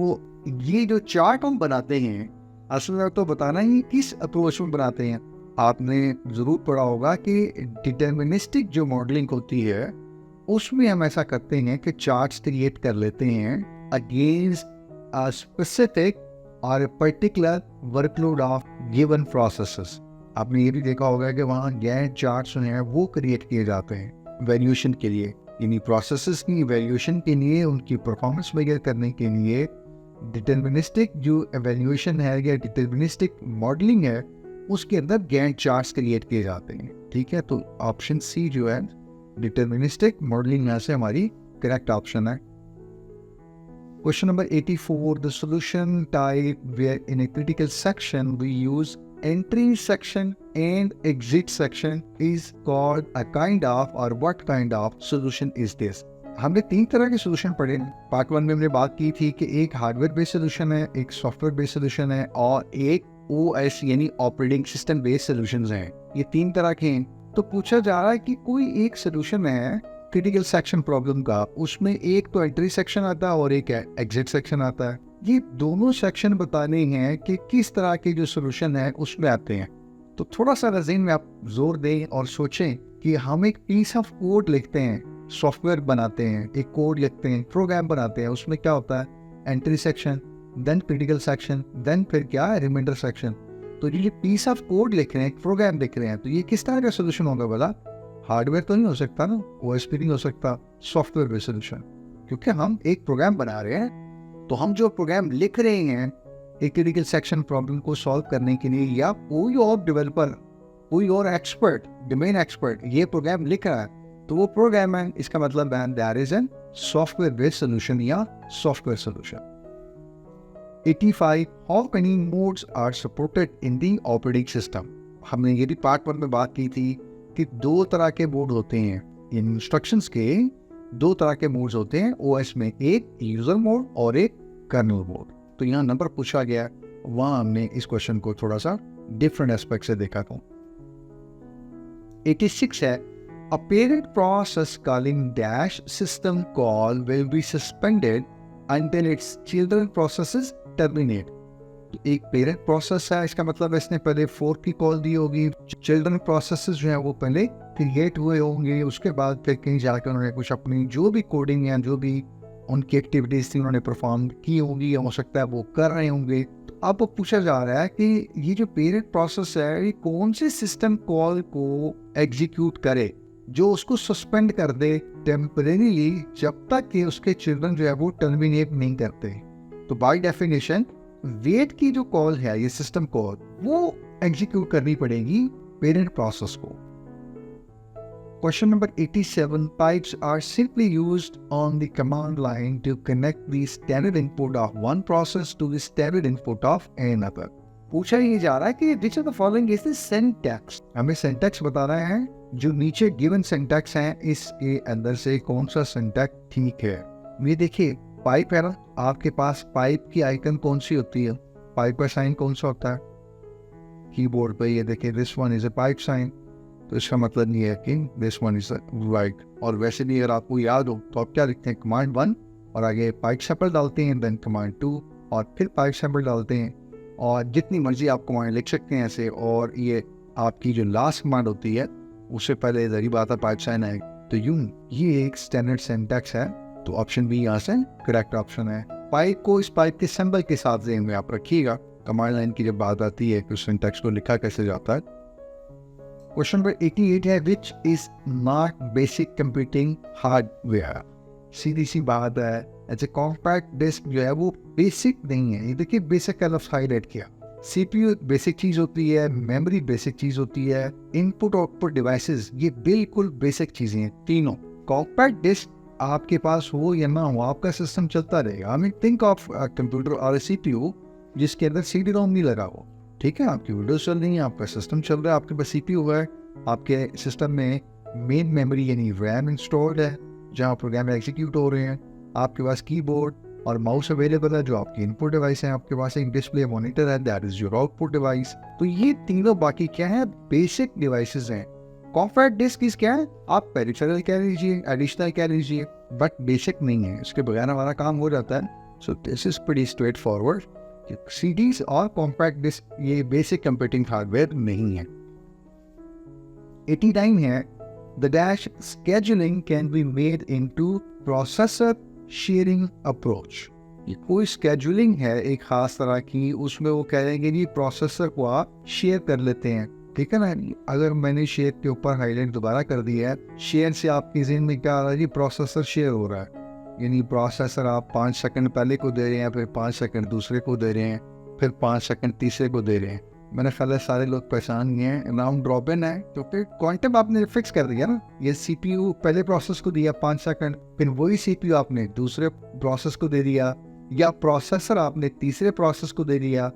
ये जो चार्ट हम बनाते हैं, असल में तो बताना ही किस अप्रोच में बनाते हैं। आपने ज़रूर पढ़ा होगा कि डिटर्मिनिस्टिक जो मॉडलिंग होती है उसमें हम ऐसा करते हैं कि चार्ट्स क्रिएट कर लेते हैं अगेंस्ट अ स्पेसिफिक और particular workload of given processes. आपने ये भी देखा होगा कि वहाँ गैंट चार्ट्स हैं वो क्रिएट किए जाते हैं वैल्यूएशन के लिए, यानी प्रोसेसेस की वैल्यूएशन के लिए, उनकी परफॉर्मेंस मेजर करने के लिए डिटर्मिनिस्टिक जो एवेल्यूएशन है या डिटर्मिनिस्टिक मॉडलिंग है उसके अंदर गैंट चार्ट्स क्रिएट किए जाते हैं। ठीक है, तो ऑप्शन सी जो है डिटर्मिनिस्टिक मॉडलिंग यहाँ से हमारी करेक्ट ऑप्शन है। Question number 84, the solution type where in a critical section we use entry section and exit section is called a kind of or what kind of solution is this? हमने 3 तरह के solution पढ़े। Part 1 में हमने बात की थी कि एक हार्डवेयर बेस्ड सोल्यूशन है, एक सॉफ्टवेयर बेस्ड सोल्यूशन है और एक OS यानी ऑपरेटिंग सिस्टम बेस्ड सोल्यूशंस हैं। ये 3 तरह के हैं। तो पूछा जा रहा है कि कोई एक सोल्यूशन है क्रिटिकल सेक्शन प्रॉब्लम का, उसमें एक तो एंट्री सेक्शन आता है और एक एग्जिट सेक्शन आता है। ये दोनों सेक्शन बताने हैं कि किस तरह के जो सोल्यूशन है उसमें आते हैं। तो थोड़ा सा रज़ीन में आप जोर दें और सोचें कि हम एक पीस ऑफ कोड लिखते हैं, सॉफ्टवेयर बनाते हैं, एक कोड लिखते हैं, प्रोग्राम बनाते हैं, उसमें क्या होता है entry section, then critical section, then फिर क्या है रिमाइंडर सेक्शन। तो ये पीस ऑफ कोड लिख रहे हैं, एक प्रोग्राम लिख रहे हैं, तो ये किस तरह का सोल्यूशन होगा बोला? हार्डवेयर तो नहीं हो सकता ना, OS भी नहीं हो सकता, सॉफ्टवेयर बेस्ड सोल्यूशन। क्योंकि हम एक प्रोग्राम बना रहे हैं, तो हम जो प्रोग्राम लिख रहे हैं एक क्रिटिकल सेक्शन प्रॉब्लम को सॉल्व करने के लिए, या कोई और डेवलपर, कोई और एक्सपर्ट, डोमेन एक्सपर्ट ये प्रोग्राम लिख रहा है, तो वो प्रोग्राम है, इसका मतलब है that is an software based solution या software solution. 85, how many modes are supported in the operating system? हमने ये भी पार्ट 1 में बात की थी कि 2 तरह के मोड होते हैं। इन इंस्ट्रक्शंस के 2 तरह के मोड्स होते हैं OS में, एक यूजर मोड और एक कर्नल मोड। तो यहाँ नंबर पूछा गया, वहाँ हमने इस क्वेश्चन को थोड़ा सा डिफरेंट एस्पेक्ट से देखा था। 86 है, a parent process calling dash system call will be suspended until its children processes terminate। एक पेरेंट प्रोसेस है, इसका मतलब है इसने पहले फोर्क की कॉल दी होगी, चिल्ड्रन प्रोसेसेस जो है वो पहले क्रिएट हुए होंगे, उसके बाद फिर कहीं जाकर उन्होंने कुछ अपनी जो भी कोडिंग या जो भी उनकी एक्टिविटीज थी उन्होंने परफॉर्म की होंगी, या हो सकता है वो कर रहे होंगे। तो अब पूछा जा रहा है कि ये जो पेरेंट प्रोसेस है ये कौन से सिस्टम कॉल को एग्जीक्यूट करे जो उसको सस्पेंड कर दे टेम्परेरीली, जब तक कि उसके चिल्ड्रन जो है वो टर्मिनेट नहीं करते। तो बाय डेफिनेशन वेट की जो कॉल है, ये सिस्टम कॉल, वो एग्जीक्यूट करनी पड़ेगी पेरेंट प्रोसेस को। Question number 87, pipes are simply used on the command line to connect the standard input of one process to the standard input of another। पूछा ये जा रहा है कि which of the following is the syntax? हमें syntax बताना है, जो नीचे given syntax है इसके अंदर से कौन सा syntax ठीक है। ये देखिए पाइप है ना, आपके पास पाइप की आइकन कौन सी होती है, पाइप का साइन कौन सा होता है कीबोर्ड पे, ये देखिए this one is a pipe sign. तो इसका मतलब नहीं है कि दिस वन इज राइट। और वैसे भी अगर आपको याद हो तो आप क्या लिखते हैं, कमांड 1 और आगे पाइप सैंपल डालते हैं, देन कमांड 2 और फिर पाइप सैंपल डालते हैं, और जितनी मर्जी आप कमांड लिख सकते हैं ऐसे। और ये आपकी जो लास्ट कमांड होती है उससे पहले जरी बात है पाइप साइन है। तो यूं ये एक स्टैंडर्ड सिंटैक्स है, तो ऑप्शन बी यहाँ से करेक्ट ऑप्शन है। पाइप को इस पाइप के सिंबल के साथ ज़हन में आप रखिएगा, कमांड लाइन की जब बात आती है तो सिंटैक्स को लिखा कैसे जाता है। क्वेश्चन नंबर 88 है, which is not basic computing hardware? सीधी सी बात है, ऐसे कॉम्पैक्ट डिस्क जो है वो बेसिक नहीं है। ये देखिए बेसिक का लफ्ज़ हाईलाइट किया। CPU बेसिक चीज़ होती है, मेमोरी बेसिक चीज़ होती है, इनपुट आउटपुट डिवाइसेस ये बिल्कुल बेसिक चीज़ें हैं तीनों। कॉम्पैक्ट डिस्क आपके पास हो या ना हो, आपका सिस्टम चलता रहेगा। I mean think of computer और CPU जिसके अंदर CD-ROM नहीं लगा हो, ठीक है, आपकी विंडोज चल रही है, आपका सिस्टम चल रहा है, आपके पास CPU है, आपके सिस्टम में मेन मेमोरी यानी RAM इंस्टॉल्ड है जहाँ प्रोग्राम एग्जीक्यूट हो रहे हैं, आपके पास कीबोर्ड और माउस अवेलेबल है जो आपकी इनपुट डिवाइस है, आपके पास एक डिस्प्ले मॉनिटर है that is your output device. तो ये तीनों बाकी क्या है, बेसिक डिवाइसेस हैं। कॉम्पैक्ट डिस्क इस क्या है, आप पेरिफेरल कह लीजिए, एडिशनल कह लीजिए, बट बेसिक नहीं है, इसके बगैर हमारा काम हो जाता है। So this is pretty straight forward. CDs और कॉम्पैक्ट डिस्क ये बेसिक कंप्यूटिंग हार्डवेयर नहीं है। 89 है, the dash scheduling can be made into processor sharing approach. ये कोई स्केड्यूलिंग है एक खास तरह की, उसमें वो कह रहे हैं कि प्रोसेसर को आप शेयर कर लेते हैं, ठीक है ना। अगर मैंने शेयर के ऊपर हाईलाइट दोबारा कर दिया है, शेयर से आपकी ज़हन में क्या आ रहा है, प्रोसेसर शेयर हो रहा है, यानी प्रोसेसर आप 5 सेकंड पहले को दे रहे हैं, फिर 5 सेकंड दूसरे को दे रहे हैं, फिर 5 सेकंड तीसरे को दे रहे हैं। मैंने ख्याल है सारे लोग परेशान नहीं हैं। राउंड रॉबिन है तो फिर क्वांटम आपने फिक्स कर दिया ना, ये सीपीयू पहले प्रोसेस को दिया 5 सेकंड, फिर वही सीपीयू आपने दूसरे प्रोसेस को दे दिया, या प्रोसेसर आपने तीसरे प्रोसेस को दे दिया,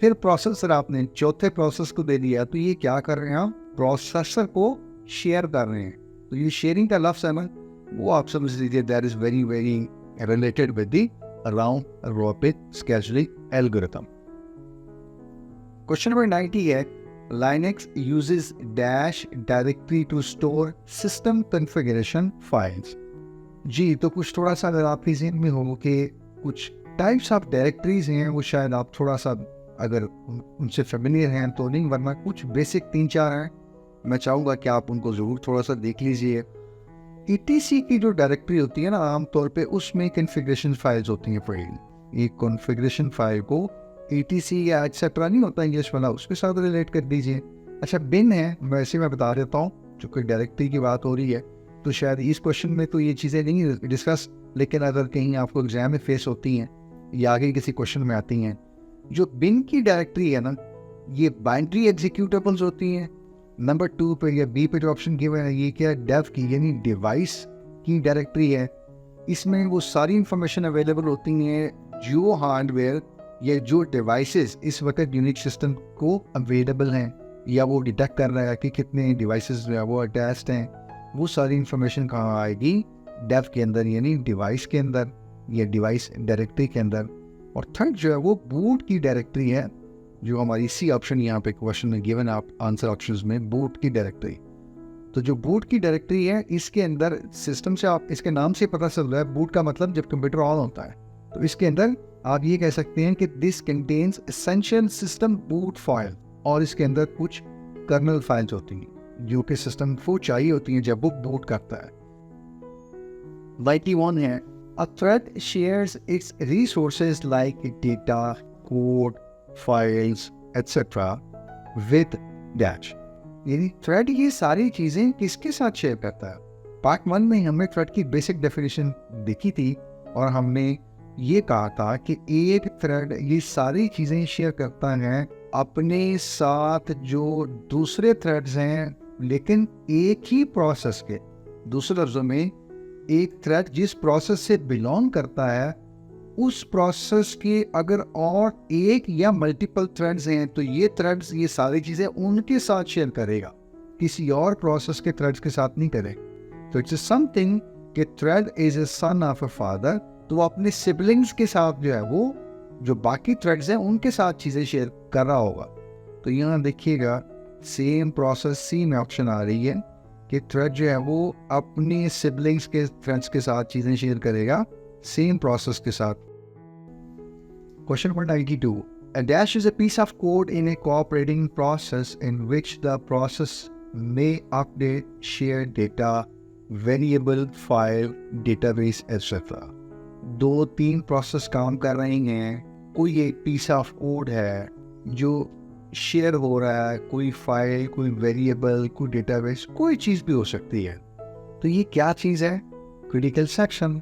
फिर प्रोसेसर आपने चौथे प्रोसेस को दे दिया। तो ये क्या कर रहे हैं, आप प्रोसेसर को शेयर कर रहे हैं। तो ये शेयरिंग का लफ्ज़ है ना, वो आप समझ लीजिए that is very very related with the round robin scheduling algorithm. Question number 90 है, Linux uses dash directory to store system configuration files। जी, तो कुछ थोड़ा सा अगर आपकी ज़हन में हो कि कुछ टाइप्स ऑफ डायरेक्टरीज हैं, वो शायद आप थोड़ा सा अगर उनसे फेमिलियर हैं तो नहीं, वरना कुछ बेसिक 3-4 हैं, मैं चाहूँगा कि आप उनको ज़रूर थोड़ा सा देख लीजिए। ETC की जो डायरेक्टरी होती है ना, आमतौर पे उसमें कन्फिग्रेशन फाइल्स होती हैं फाइल। एक कॉन्फ़िगरेशन फाइल को ETC या एक्सेट्रा नहीं होता इंग्लिश वाला, उसके साथ रिलेट कर दीजिए। अच्छा, बिन है, वैसे मैं बता देता हूँ, जो कि डायरेक्टरी की बात हो रही है तो शायद इस क्वेश्चन में तो ये चीज़ें नहीं डिस्कस, लेकिन अगर कहीं आपको एग्जाम में फेस होती हैं या आगे किसी क्वेश्चन में आती हैं, जो बिन की डायरेक्टरी है ना, ये बाइनरी एग्जीक्यूटेबल्स होती हैं। नंबर 2 पे या बी पे जो ऑप्शन गिवन है, ये क्या, डेव की यानी डिवाइस की डायरेक्टरी है। इसमें वो सारी इंफॉर्मेशन अवेलेबल होती हैं जो हार्डवेयर या जो डिवाइसेस इस वक्त यूनिक्स सिस्टम को अवेलेबल हैं, या वो डिटेक्ट कर रहा है कि कितने डिवाइसेस जो है वो अटैच्ड हैं। वो सारी इंफॉर्मेशन कहाँ आएगी, डेव के अंदर यानी डिवाइस के अंदर या डिवाइस डायरेक्टरी के अंदर। और थर्ड जो है वो बूट की डायरेक्टरी है, जो हमारी सी ऑप्शन यहाँ पे क्वेश्चन में गिवन आप आंसर ऑप्शंस में, बूट की डायरेक्टरी। तो जो बूट की डायरेक्टरी है, इसके अंदर सिस्टम से आप, इसके नाम से पता चल रहा है, बूट का मतलब जब कंप्यूटर ऑन होता है, तो इसके अंदर आप ये कह सकते हैं कि this contains essential system boot file, और इसके अंदर कुछ कर्नल फाइल्स होती हैं जो कि सिस्टम को चाहिए होती हैं जब वो बूट करता है। 91 है, a thread shares its resources like data, code, files etcetera with dash. यानी थ्रेड ये सारी चीजें किसके साथ शेयर करता है। पार्ट 1 में हमने थ्रेड की बेसिक डेफिनेशन देखी थी और हमने ये कहा था कि एक थ्रेड ये सारी चीजें शेयर करता है अपने साथ जो दूसरे थ्रेड्स हैं, लेकिन एक ही प्रोसेस के। दूसरे लफ्जों में, एक थ्रेड जिस प्रोसेस से बिलोंग करता है, उस प्रोसेस के अगर और एक या मल्टीपल थ्रेड्स हैं तो ये थ्रेड्स ये सारी चीजें उनके साथ शेयर करेगा, किसी और प्रोसेस के थ्रेड्स के साथ नहीं करेगा। तो इट्स समथिंग कि thread is a son of a father, तो वो अपने सिबलिंग्स के साथ जो है वो जो बाकी थ्रेड्स हैं उनके साथ चीजें शेयर कर रहा होगा। तो यहाँ देखिएगा सेम प्रोसेस सी में ऑप्शन आ रही है कि थ्रेड जो है वो अपने सिबलिंग्स के थ्रेड्स के साथ चीजें शेयर करेगा, सेम प्रोसेस के साथ। Question number 92, a dash is a piece of code in a cooperating process in which the process may update, share data, variable, file, database, etc. 2-3 process काम कर रही हैं, कोई एक पीस ऑफ कोड है जो शेयर हो रहा है, कोई फाइल, कोई वेरिएबल, कोई डेटाबेस, कोई चीज़ भी हो सकती है। तो ये क्या चीज़ है, क्रिटिकल सेक्शन।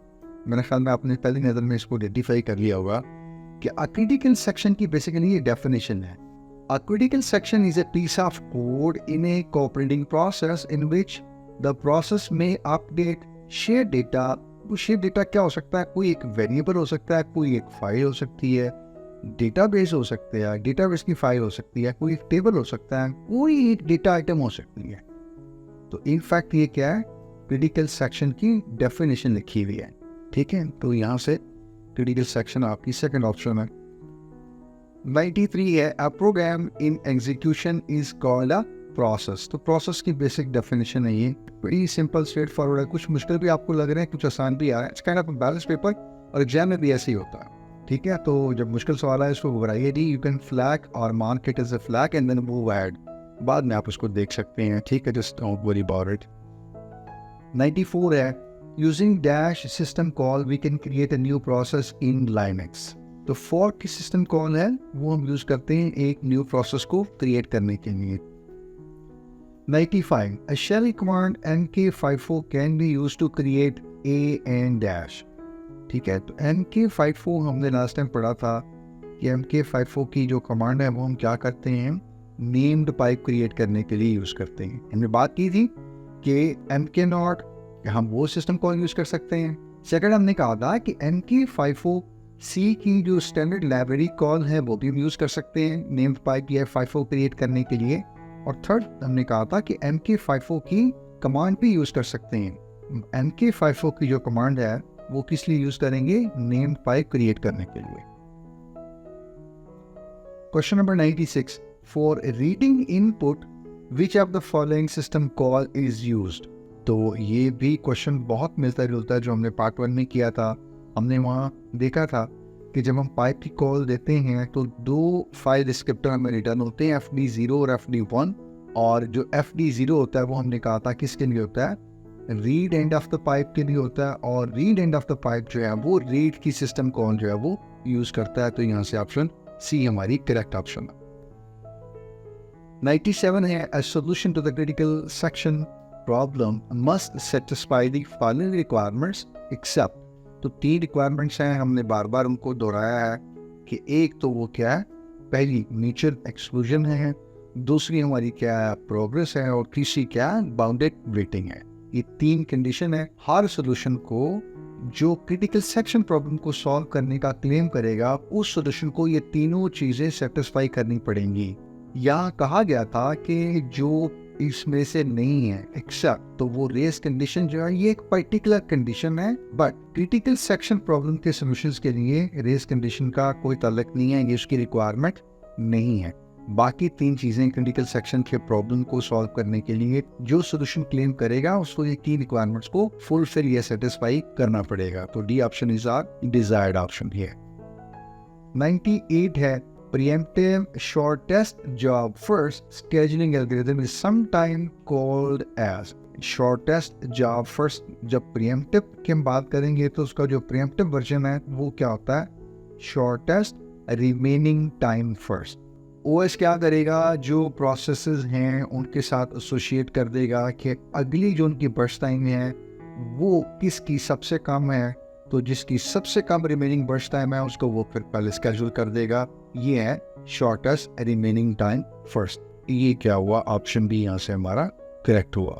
मेरे ख्याल में आपने पहली नज़र में इसको आइडेंटिफाई कर लिया होगा कि अ क्रिटिकल सेक्शन की बेसिकली ये डेफिनेशन है। A critical section is a piece of code in a cooperating process in which the process may update, share data. वो शेयर डेटा क्या हो सकता है, कोई एक वेरिएबल हो सकता है, कोई एक फाइल हो सकती है, डेटाबेस हो सकते हैं, डेटाबेस की फाइल हो सकती है, कोई एक टेबल हो सकता है, कोई एक डेटा आइटम हो सकती है। तो इनफैक्ट ये क्या है, क्रिटिकल सेक्शन की डेफिनेशन लिखी हुई है। ठीक है, तो यहाँ से क्रिटिकल सेक्शन आपकी सेकंड ऑप्शन है। 93 है, a program in execution is called a process. तो प्रोसेस की बेसिक डेफिनेशन है ये, बड़ी सिंपल स्ट्रेट फॉरवर्ड है। कुछ मुश्किल भी आपको लग रहे हैं, कुछ आसान भी आ रहा है। It's kind of balance paper, और एग्जाम में भी ऐसे ही होता है। ठीक है, तो जब मुश्किल सवाल है इसको घबराइए नहीं, यू कैन फ्लैग और mark it as a flag and then move ahead, बाद में आप उसको देख सकते हैं। ठीक है, just don't worry about it. 94 है, using dash system call we can create a new process in Linux. तो फोर्क की सिस्टम कॉल है वो हम यूज करते हैं एक न्यू प्रोसेस को क्रिएट करने के लिए। 95, a shell command mk54 can be used to create a and dash। ठीक है, तो mk54 हमने लास्ट टाइम पढ़ा था कि mk54 की जो कमांड है वो हम क्या करते हैं, नेम्ड पाइप क्रिएट करने के लिए यूज़ करते हैं। हमने बात की थी कि MK0 हम वो सिस्टम कॉल यूज़ कर सकते हैं। सेकंड हमने कहा था कि MK50C की जो स्टैंडर्ड लाइब्रेरी कॉल है वो भी हम यूज़ कर सकते हैं नेम्ड पाइप या FIFO क्रिएट करने के लिए। और थर्ड हमने कहा था कि MK50 की कमांड भी यूज़ कर सकते हैं। MK50 की जो कमांड है वो किस लिए यूज़ करेंगे? नेम्ड पाइप क्रिएट करने के लिए। Question number 96, for reading input which of the following system call is used. तो ये भी क्वेश्चन बहुत मिलता जुलता है जो हमने पार्ट 1 में किया था। हमने वहाँ देखा था कि जब हम पाइप की कॉल देते हैं तो दो फाइल डिस्क्रिप्टर हमें रिटर्न होते हैं, FD0 और FD1। और जो FD0 होता है वो हमने कहा था किसके लिए होता है? Read end of the pipe के लिए होता है। और read end of the pipe जो है वो रीड की सिस्टम कॉल जो है वो यूज करता है। तो यहाँ से ऑप्शन सी हमारी करेक्ट ऑप्शन है। 97 है, a solution to the critical section problem must satisfy the following requirements except. तो 3 रिक्वायरमेंट्स हैं, हमने बार बार उनको दोहराया है कि एक तो वो क्या है, पहली नेचर एक्सक्लूजन है, दूसरी हमारी क्या है, प्रोग्रेस है, और तीसरी क्या है, बाउंडेड रेटिंग है। ये 3 कंडीशन है। हर सोल्यूशन को जो क्रिटिकल सेक्शन प्रॉब्लम को सॉल्व करने का क्लेम करेगा उस सोल्यूशन को ये तीनों चीजें सेटिस्फाई करनी पड़ेंगी। यहाँ कहा गया था कि जो इसमें से नहीं है एक्सेप्ट, तो वो रेस कंडीशन जो है ये एक पर्टिकुलर कंडीशन है, बट क्रिटिकल सेक्शन प्रॉब्लम के सॉल्यूशंस के लिए रेस कंडीशन का कोई ताल्लुक नहीं है, ये उसकी रिक्वायरमेंट नहीं है। बाकी 3 चीजें क्रिटिकल सेक्शन के प्रॉब्लम को सॉल्व करने के लिए जो सोल्यूशन क्लेम करेगा उसको ये 3 रिक्वायरमेंट्स को फुलफिल या सेटिस्फाई करना पड़ेगा। तो D option is our desired option here. 98 है, preemptive shortest job first scheduling algorithm is sometimes called as shortest job first। जब preemptive की हम बात करेंगे तो उसका जो preemptive वर्जन है वो क्या होता है? shortest remaining time first। OS क्या करेगा? जो प्रोसेसेस हैं उनके साथ एसोसिएट कर देगा कि अगली जो उनकी बर्स्ट टाइम है वो किसकी सबसे कम है, तो जिसकी सबसे कम रिमेनिंग बर्स्ट टाइम है उसको वो फिर पहले स्केड्यूल कर देगा। ये है शॉर्टेस्ट रिमेनिंग टाइम फर्स्ट। ये क्या हुआ? ऑप्शन बी यहाँ से हमारा करेक्ट हुआ।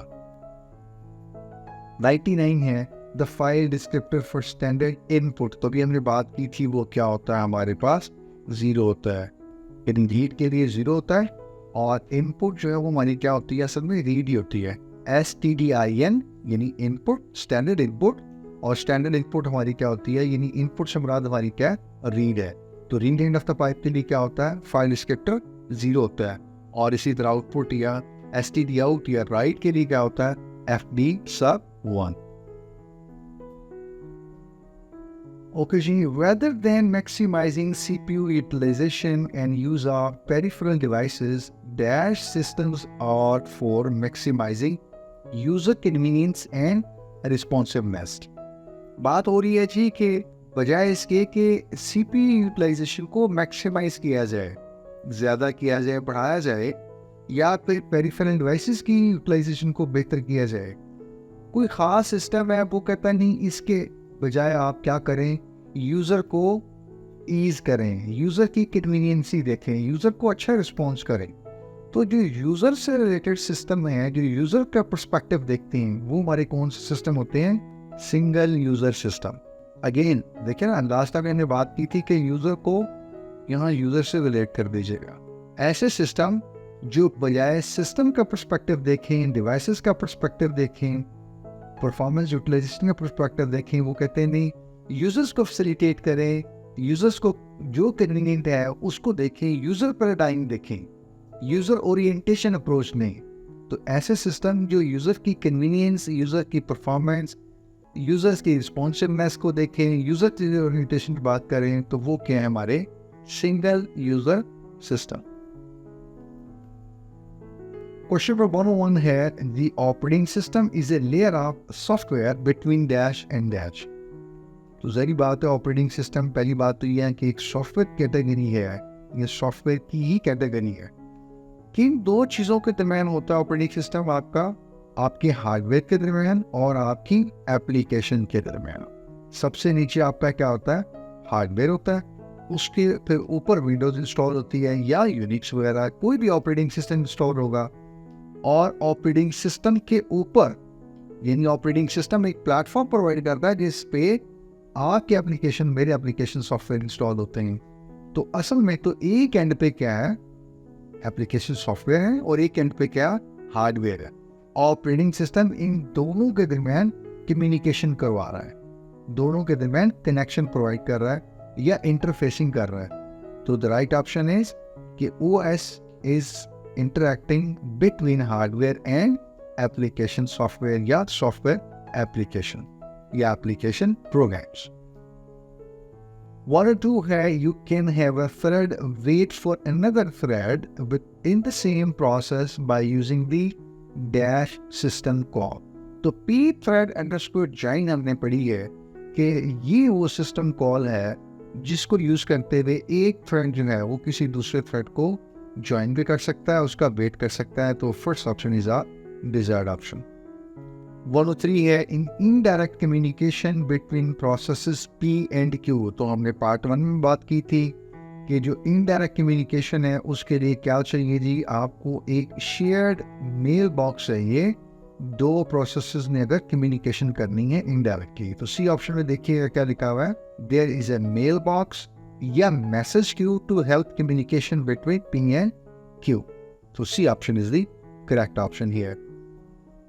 99 है, the file descriptor for standard input. तो भी हमने बात की थी वो क्या होता है, हमारे पास 0 होता है। रीड के लिए 0 होता है और इनपुट जो है वो हमारी क्या होती है? असल में रीड ही होती है। STDIN यानी इनपुट, स्टैंडर्ड इनपुट। और स्टैंडर्ड इनपुट हमारी क्या होती है? यानी इनपुट से मुराद हमारी क्या? रीड है। तो read end of the pipe के लिए क्या होता है? फाइल डिस्क्रिप्टर 0 होता है। और इसी तरह आउटपुट या STD आउट या राइट के लिए क्या होता है? FD sub 1। Okay ji, rather than maximizing CPU utilization and use of peripheral devices, dash systems are for maximizing user convenience and responsiveness। बात हो रही है जी कि बजाय इसके कि CPU यूटिलाइजेशन को मैक्सिमाइज किया जाए, ज़्यादा किया जाए, बढ़ाया जाए, या फिर पेरिफेरल डिवाइसेस की यूटिलाइजेशन को बेहतर किया जाए, कोई ख़ास सिस्टम है वो कहता नहीं, इसके बजाय आप क्या करें, यूज़र को ईज़ करें, यूज़र की कन्वीनियंसी देखें, यूज़र को अच्छा रिस्पॉन्स करें। तो जो यूज़र से रिलेटेड सिस्टम है, जो यूज़र का पर्सपेक्टिव देखते हैं, वो हमारे कौन से सिस्टम होते हैं? Single user system. अगेन देखिए ना, लास्ट टाइम मैंने बात की थी कि यूज़र को यहाँ यूज़र से रिलेट कर दीजिएगा। ऐसे सिस्टम जो बजाय सिस्टम का पर्सपेक्टिव देखें, डिवाइसेस का पर्सपेक्टिव देखें, परफॉर्मेंस यूटिलाइजेशन का पर्सपेक्टिव देखें, वो कहते हैं नहीं, यूजर्स को फैसिलिटेट करें, यूजर्स को जो कन्वीनियंट है उसको देखें, यूजर पैराडाइम देखें, यूजर ओरिएंटेशन अप्रोच में। तो ऐसे सिस्टम जो यूजर की कन्वीनियंस, यूजर की परफॉर्मेंस, यूजर्स की रिस्पॉन्सिवनेस को देखें, यूजर की ओरिएंटेशन की बात करें, तो वो क्या है? हमारे single user system. Question number 101 है, the operating system is a layer of software between dash and dash. तो जहरी बात है, ऑपरेटिंग सिस्टम, पहली बात तो यह है कि एक सॉफ्टवेयर कैटेगरी है, ये सॉफ्टवेयर की ही कैटेगरी है। किन 2 चीज़ों के दरमियान होता है ऑपरेटिंग सिस्टम? आपके हार्डवेयर के दरमियान और आपकी एप्लीकेशन के दरमियान। सबसे नीचे आपका क्या होता है? हार्डवेयर होता है, उसके फिर ऊपर विंडोज इंस्टॉल होती है या यूनिक्स वगैरह कोई भी ऑपरेटिंग सिस्टम इंस्टॉल होगा, और ऑपरेटिंग सिस्टम के ऊपर यानी ऑपरेटिंग सिस्टम एक प्लेटफॉर्म प्रोवाइड करता है जिस पे आपके एप्लीकेशन, मेरे एप्लीकेशन सॉफ्टवेयर इंस्टॉल होते हैं। तो असल में तो एक एंड पे क्या है, एप्लीकेशन सॉफ्टवेयर है, और एक एंड पे क्या, हार्डवेयर है। ऑपरेटिंग सिस्टम इन दोनों के दरमियान कम्युनिकेशन करवा रहा है, दोनों के दरमियान कनेक्शन प्रोवाइड कर रहा है या इंटरफेसिंग कर रहा है। तो द राइट ऑप्शन इज कि OS is interacting between hardware and application software या सॉफ्टवेयर एप्लीकेशन या एप्लीकेशन प्रोग्राम्स। 1 or 2 है, you can have a thread wait for another thread within the same process by using the dash system call। तो pthread_join हमने पढ़ी है कि ये वो सिस्टम कॉल है जिसको यूज करते हुए एक थ्रेड जो है वो किसी दूसरे थ्रेड को ज्वाइन भी कर सकता है, उसका वेट कर सकता है। तो first option is a desired option. 103 है, in indirect communication between processes P and Q। तो हमने पार्ट 1 में बात की थी कि जो इनडायरेक्ट कम्युनिकेशन है उसके लिए क्या चाहिए जी, आपको एक शेयर्ड मेल बॉक्स चाहिए। दो प्रोसेसेस ने अगर कम्युनिकेशन करनी है इनडायरेक्टली, तो सी ऑप्शन में देखिएगा क्या लिखा हुआ है, there is a mail box या message queue to help communication between P and Q। तो C option is the correct option here.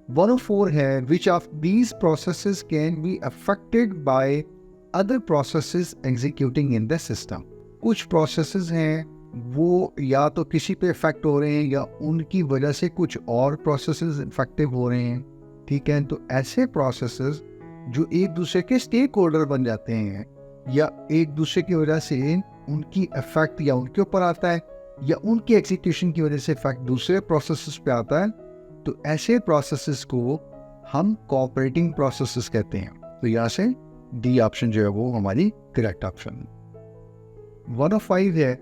104 है, which of these processes can be affected by other processes executing in the system। कुछ processes हैं वो या तो किसी पे effect हो रहे हैं या उनकी वजह से कुछ और processes इफेक्टिव हो रहे हैं, ठीक है। तो ऐसे processes जो एक दूसरे के स्टेक होल्डर बन जाते हैं या एक दूसरे की वजह से उनकी इफेक्ट या उनके ऊपर आता है या उनकी एग्जीक्यूशन की वजह से इफेक्ट दूसरे processes पे आता है, तो ऐसे प्रोसेसेस को हम कोऑपरेटिंग प्रोसेसेस कहते हैं। तो यहाँ से डी ऑप्शन जो है वो हमारी करेक्ट ऑप्शन। 105 है,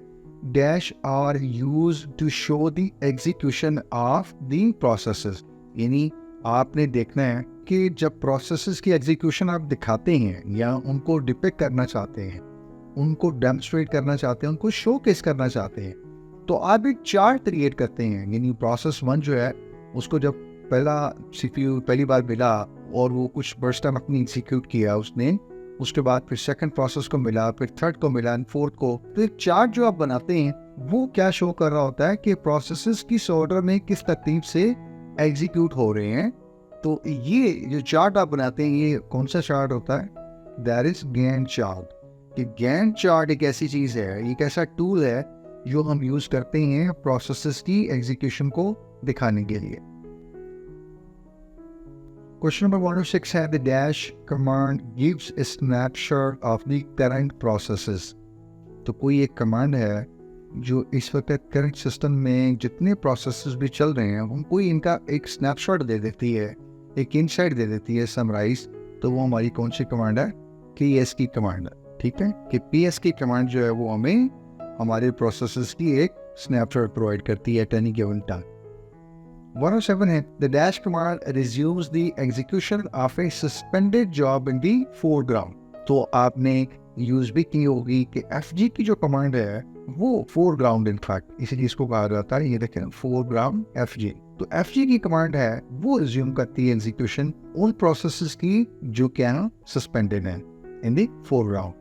dash are use to show the execution of the processes. यानी आपने देखना है कि जब प्रोसेसेस की एग्जीक्यूशन आप दिखाते हैं या उनको डिपिक्ट करना चाहते हैं, उनको डेमोन्स्ट्रेट करना चाहते हैं, उनको शोकेस करना चाहते हैं, तो आप एक चार्ट क्रिएट करते हैं। यानी प्रोसेस 1 जो है उसको जब पहला CPU पहली बार मिला और वो कुछ बर्स्ट टाइम अपनी एग्जीक्यूट किया उसने, उसके बाद फिर सेकंड प्रोसेस को मिला, फिर थर्ड को मिला, फोर्थ को। तो एक चार्ट जो आप बनाते हैं वो क्या शो कर रहा होता है कि प्रोसेसेस किस ऑर्डर में किस तरतीब से एग्जीक्यूट हो रहे हैं। तो ये जो चार्ट आप बनाते हैं ये कौन सा चार्ट होता है, दैट इज गैंट चार्ट। कि गैंट चार्ट एक ऐसी चीज है, एक ऐसा टूल है जो हम यूज करते हैं प्रोसेसेस की एग्जीक्यूशन को दिखाने के लिए। क्वेश्चन नंबर 106 है, the dash command gives a snapshot of the current processes. तो कोई एक कमांड है जो इस वक्त करंट सिस्टम में जितने प्रोसेसेस भी चल रहे हैं उनको इनका एक स्नैपशॉट दे देती है, एक इनसाइट दे देती है, समराइज। तो वो हमारी कौन सी कमांड है, PS की कमांड है, ठीक है। कि PS की कमांड जो है वो हमें हमारे प्रोसेसेस की एक स्नैपशॉट प्रोवाइड करती है एट एनी गिवन टाइम। 107 है, the dash command resumes the execution of A suspended job in the foreground. तो आपने यूज भी की होगी कि FG की जो कमांड है वो फोरग्राउंड इनफैक्ट इसीलिए इसको कहा जाता है, ये देखें फोरग्राउंड FG। तो FG की कमांड है वो रिज्यूम करती है एग्जीक्यूशन उन प्रोसेसेस की जो क्या सस्पेंडेड है इन द फोरग्राउंड।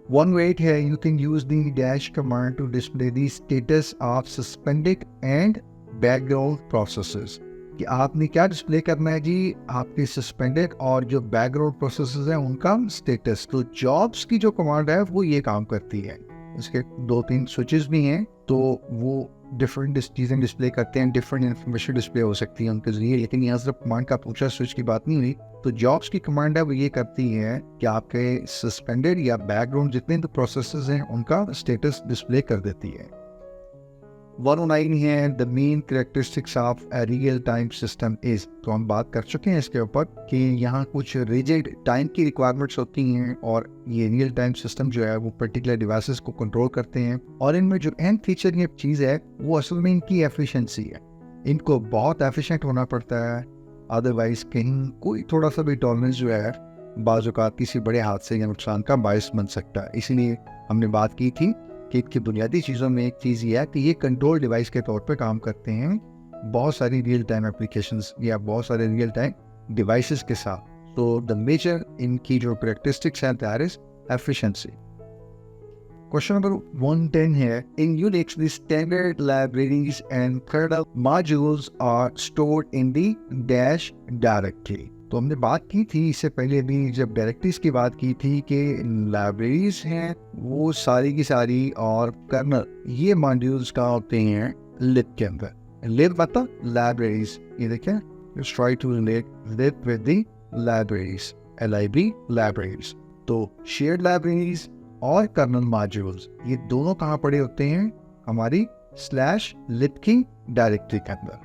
108 है, you can use the dash command to display the status of suspended and background processes। कि आपने क्या डिस्प्ले करना है जी, आपके सस्पेंडेड और जो बैकग्राउंड प्रोसेसेस हैं उनका स्टेटस। तो जॉब्स की जो कमांड है वो ये काम करती है। इसके 2-3 स्विचेस भी हैं तो वो डिफरेंट चीज़ें डिस्प्ले करते हैं, डिफरेंट इन्फॉर्मेशन डिस्प्ले हो सकती है उनके जरिए। लेकिन यहाँ सिर्फ कमांड का पूछा, स्विच की बात नहीं हुई। तो जॉब्स की कमांड है वो ये करती है कि आपके सस्पेंडेड या बैकग्राउंड जितने तो प्रोसेसेस हैं उनका स्टेटस डिस्प्ले कर देती है। 109 है, the main characteristics of a real time system is. तो हम बात कर चुके हैं इसके ऊपर कि यहाँ कुछ रिजिड टाइम की रिक्वायरमेंट्स होती हैं और ये रियल टाइम सिस्टम जो है वो पर्टिकुलर डिवाइसेस को कंट्रोल करते हैं। और इनमें जो अहम फीचर ये चीज़ है वो असल में इनकी एफिशिएंसी है। इनको बहुत एफिशिएंट होना पड़ता है, अदरवाइज कहीं कोई थोड़ा सा भी टॉलरेंस जो है बाज़ औक़ात किसी बड़े हादसे या नुकसान का बायस बन सकता है। इसीलिए हमने बात की थी कि इनकी बुनियादी चीज़ों में एक चीज़ ये है कि ये कंट्रोल डिवाइस के तौर पे काम करते हैं बहुत सारी रियल टाइम एप्लीकेशंस या बहुत सारे रियल टाइम डिवाइसेस के साथ। तो द मेजर इनकी जो कैरेक्टरिस्टिक्स हैं that is efficiency. Question number 110 here. In Unix, the standard libraries and kernel modules are stored in the dash directory. तो हमने बात की थी इससे पहले भी जब डायरेक्टरीज की बात की थी कि लाइब्रेरीज हैं वो सारी की सारी और कर्नल ये मॉड्यूल्स का होते हैं लिब के अंदर। लिब मतलब लाइब्रेरीज, ये देखें, just try to relate lib with the libraries, LIB libraries। तो शेयर्ड लाइब्रेरीज और कर्नल मॉड्यूल्स ये दोनों कहाँ पड़े होते हैं? हमारी /lib की डायरेक्टरी के अंदर।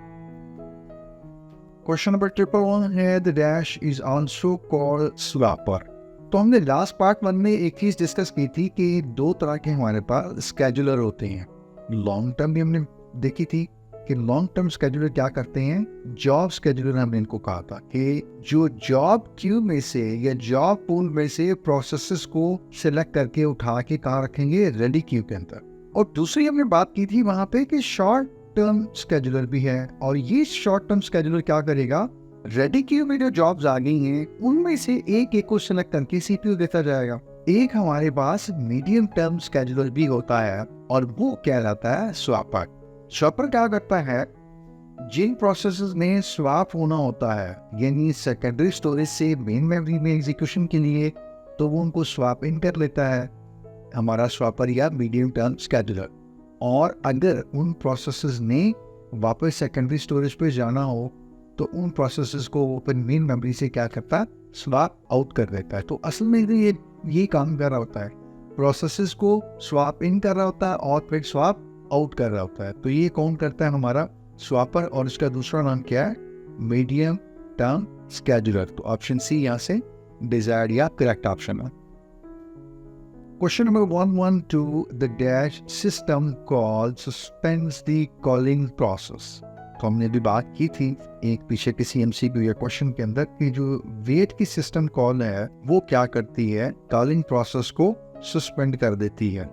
क्वेश्चन नंबर 111 है the dash is also called swapper. तो हमने लास्ट पार्ट 1 में एक चीज डिस्कस की थी कि दो तरह के हमारे पास स्केड्यूलर होते हैं। लॉन्ग टर्म भी हमने देखी थी कि लॉन्ग टर्म स्केड्यूलर क्या करते हैं, जॉब स्केड्यूलर हमने इनको कहा था कि जो जॉब क्यू में से या जॉब पूल में से प्रोसेसेस को सिलेक्ट करके उठा के कहाँ रखेंगे, रेडी क्यू के अंदर। और दूसरी हमने बात की थी वहां पे कि शॉर्ट टर्म स्केड्यूलर भी है, और ये शॉर्ट टर्म स्केड्यूलर क्या करेगा, रेडी क्यू में जो जॉब्स आ गई हैं उनमें से एक एक को सिलेक्ट करके सीपीयू देता जाएगा। एक हमारे पास मीडियम टर्म स्केड्यूलर भी होता है और वो क्या रहता है, स्वैपर। स्वैपर क्या करता है, जिन प्रोसेसेस में स्वैप होना होता है यानी सेकेंडरी स्टोरेज से मेन मेमोरी में एग्जीक्यूशन के लिए, तो वो उनको स्वैप इन कर लेता है हमारा स्वैपर या मीडियम टर्म स्केड्यूलर। और अगर उन प्रोसेसेस ने वापस सेकेंडरी स्टोरेज पे जाना हो तो उन प्रोसेसेस को ओपन मेन मेमोरी से क्या करता है, स्वैप आउट कर देता है। तो असल में ये काम कर रहा होता है, प्रोसेसेस को स्वैप इन कर रहा होता है और फिर स्वैप आउट कर रहा होता है। तो ये कौन करता है, हमारा स्वैपर, और इसका दूसरा नाम क्या है, मीडियम टर्म स्केड्यूलर। तो ऑप्शन सी यहाँ से डिजायर्ड या करेक्ट ऑप्शन है। Question number 112 the dash system call suspends the calling process. तो हमने भी बात की थी एक पीछे किसी एमसीक्यू या क्वेश्चन के अंदर कि जो वेट की सिस्टम कॉल है वो क्या करती है, कॉलिंग प्रोसेस को सस्पेंड कर देती है।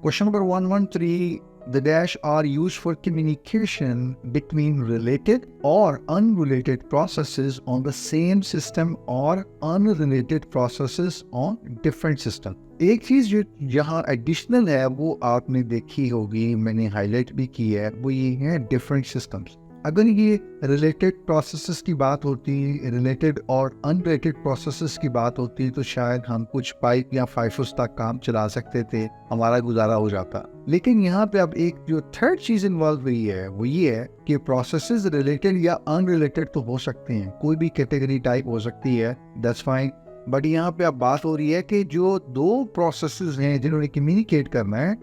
Question number 113, the dash are used for communication between related or unrelated processes on the same system or unrelated processes on different system। एक चीज जो यहाँ एडिशनल है वो आपने देखी होगी, मैंने हाईलाइट भी की है, वो ये है डिफरेंट सिस्टम्स। अगर ये रिलेटेड प्रोसेसेस की बात होती, रिलेटेड और अनरिलेटेड प्रोसेसेस की बात होती, तो शायद हम कुछ पाइप या फाइफोस तक काम चला सकते थे, हमारा गुजारा हो जाता। लेकिन यहाँ पे अब एक जो थर्ड चीज इन्वॉल्व हुई है वो ये है कि प्रोसेसेस रिलेटेड या अनरिलेटेड तो हो सकते हैं, कोई भी कैटेगरी टाइप हो सकती है, दैट्स फाइन। बट यहाँ पे अब बात हो रही है कि जो दो प्रोसेसेस हैं जिन्होंने कम्युनिकेट करना है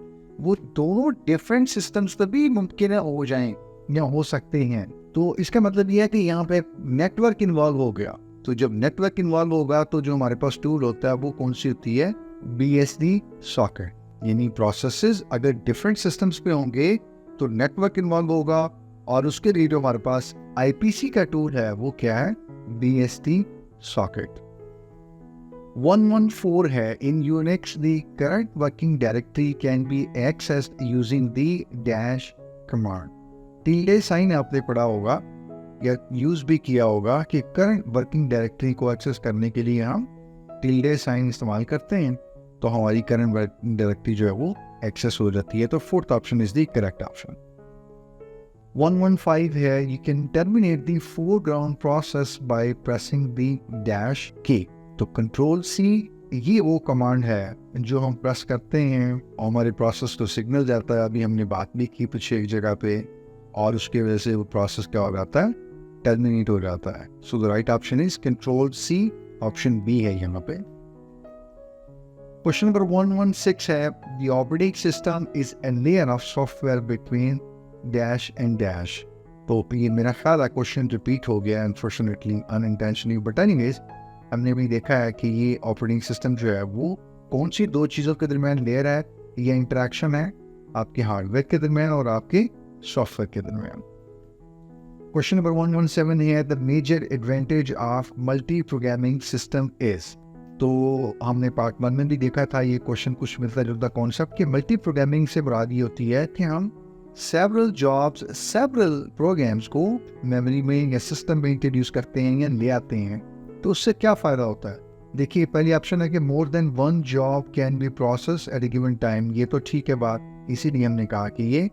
वो दोनों डिफरेंट सिस्टम्स पर भी मुमकिन हो जाएं या हो सकते हैं। तो इसका मतलब यह है कि यहाँ पे नेटवर्क इन्वॉल्व हो गया। तो जब नेटवर्क इन्वॉल्व होगा तो जो हमारे पास टूल होता है वो कौन सी होती है, BSD सॉकेट। यानी प्रोसेसेस अगर डिफरेंट सिस्टम्स पे होंगे तो नेटवर्क इन्वॉल्व होगा, और उसके लिए जो हमारे पास IPC का टूल है वो क्या है, BSD सॉकेट। 114 है in Unix the current working directory can be accessed using the dash command. Tilde sign आपने पढ़ा होगा या यूज भी किया होगा कि करंट वर्किंग डायरेक्टरी को एक्सेस करने के लिए हम टिल्डे साइन इस्तेमाल करते हैं, तो हमारी करंट वर्किंग डायरेक्टरी जो है वो एक्सेस हो जाती है। तो fourth option is the correct option. 115 है you can terminate the foreground process by pressing the dash की। तो कंट्रोल C ये वो कमांड है जो हम प्रेस करते हैं और हमारे प्रोसेस को सिग्नल जाता है। अभी हमने बात भी की पीछे एक जगह पे, और उसकी वजह से वो प्रोसेस क्या हो जाता है, टर्मिनेट हो जाता है। So the right option is control C, option B है यहाँ पे। क्वेश्चन नंबर 116 है the operating system is a layer of software between dash and dash. तो ये मेरा ख्याल है क्वेश्चन रिपीट हो गया अनफॉर्चुनेटली, अनइंटेंशनली, बट एनीवेज हमने भी देखा है कि ये ऑपरेटिंग सिस्टम जो है वो कौन सी दो चीज़ों के दरमियान लेयर है, ये इंटरेक्शन है आपके हार्डवेयर के दरमियान और आपके सॉफ्टवेयर के दरमियान। क्वेश्चन नंबर 117 है the major advantage of multi programming system is. तो हमने पार्ट 1 में भी देखा था ये क्वेश्चन कुछ मिलता जुलता कॉन्सेप्ट कि मल्टी प्रोग्रामिंग से मुराद ये होती है कि हम सेवरल जॉब्स सेवरल प्रोग्राम्स को मेमोरी में या सिस्टम में इंट्रोड्यूस करते हैं या ले आते हैं। तो उससे क्या फ़ायदा होता है? देखिए, पहली ऑप्शन है कि more than one job can be process at A given time. ये तो ठीक है बात, इसीलिए हमने कहा कि ये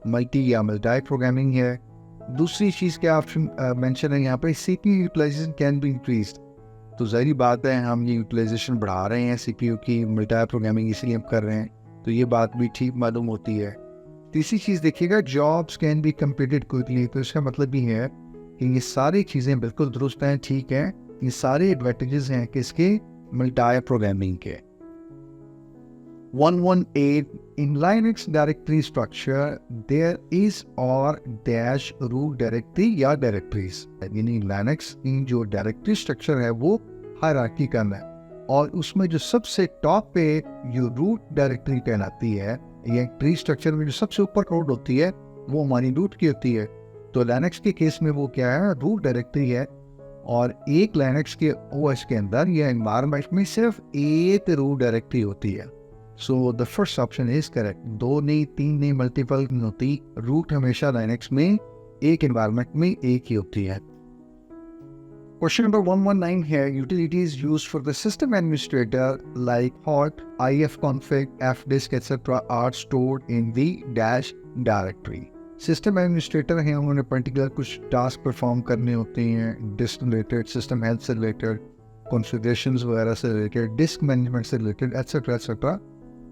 मल्टी या मल्टी प्रोग्रामिंग है। दूसरी चीज़ क्या ऑप्शन मेंशन है यहाँ पे, CPU utilisation can be increased. तो ज़ाहिर बात है हम ये यूटिलाइजेशन बढ़ा रहे हैं सीपीयू की, मल्टी प्रोग्रामिंग इसलिए हम कर रहे हैं, तो ये बात भी ठीक मालूम होती है। तीसरी चीज़ देखिएगा, jobs can be completed quickly. तो इसका मतलब भी है कि ये सारी चीज़ें बिल्कुल दुरुस्त हैं, ठीक है, ये सारे एडवांटेजेस हैं किसके? मल्टी प्रोग्रामिंग के। 118 in Linux directory structure there is or dash root directory या डायरेक्टरीज। यानी लाइनक्स की जो डायरेक्टरी स्ट्रक्चर है वो हायरार्किकल है और उसमें जो सबसे टॉप पे जो रूट डायरेक्टरी कहलाती है, ये ट्री स्ट्रक्चर में जो सबसे ऊपर नोड होती है वो हमारी रूट की होती है। तो लाइनक्स के केस में वो क्या है? रूट डायरेक्टरी है। और एक लाइनक्स के ओएस के अंदर या एनवायरनमेंट में सिर्फ एक रूट डायरेक्टरी होती है। So the first option is correct. 2 नहीं, 3 नहीं, मल्टीपल नहीं होती। रूट हमेशा लाइनक्स में एक एनवायरनमेंट में एक ही होती है। Question number 119 here, utilities used for the system administrator like hot, ifconfig, fdisk, etc. are stored in the dash directory. System administrator हैं, उन्होंने particular कुछ task perform करने होते हैं, disk related, system health से related, configurations वगैरह से related, disk management से related, etc. etc.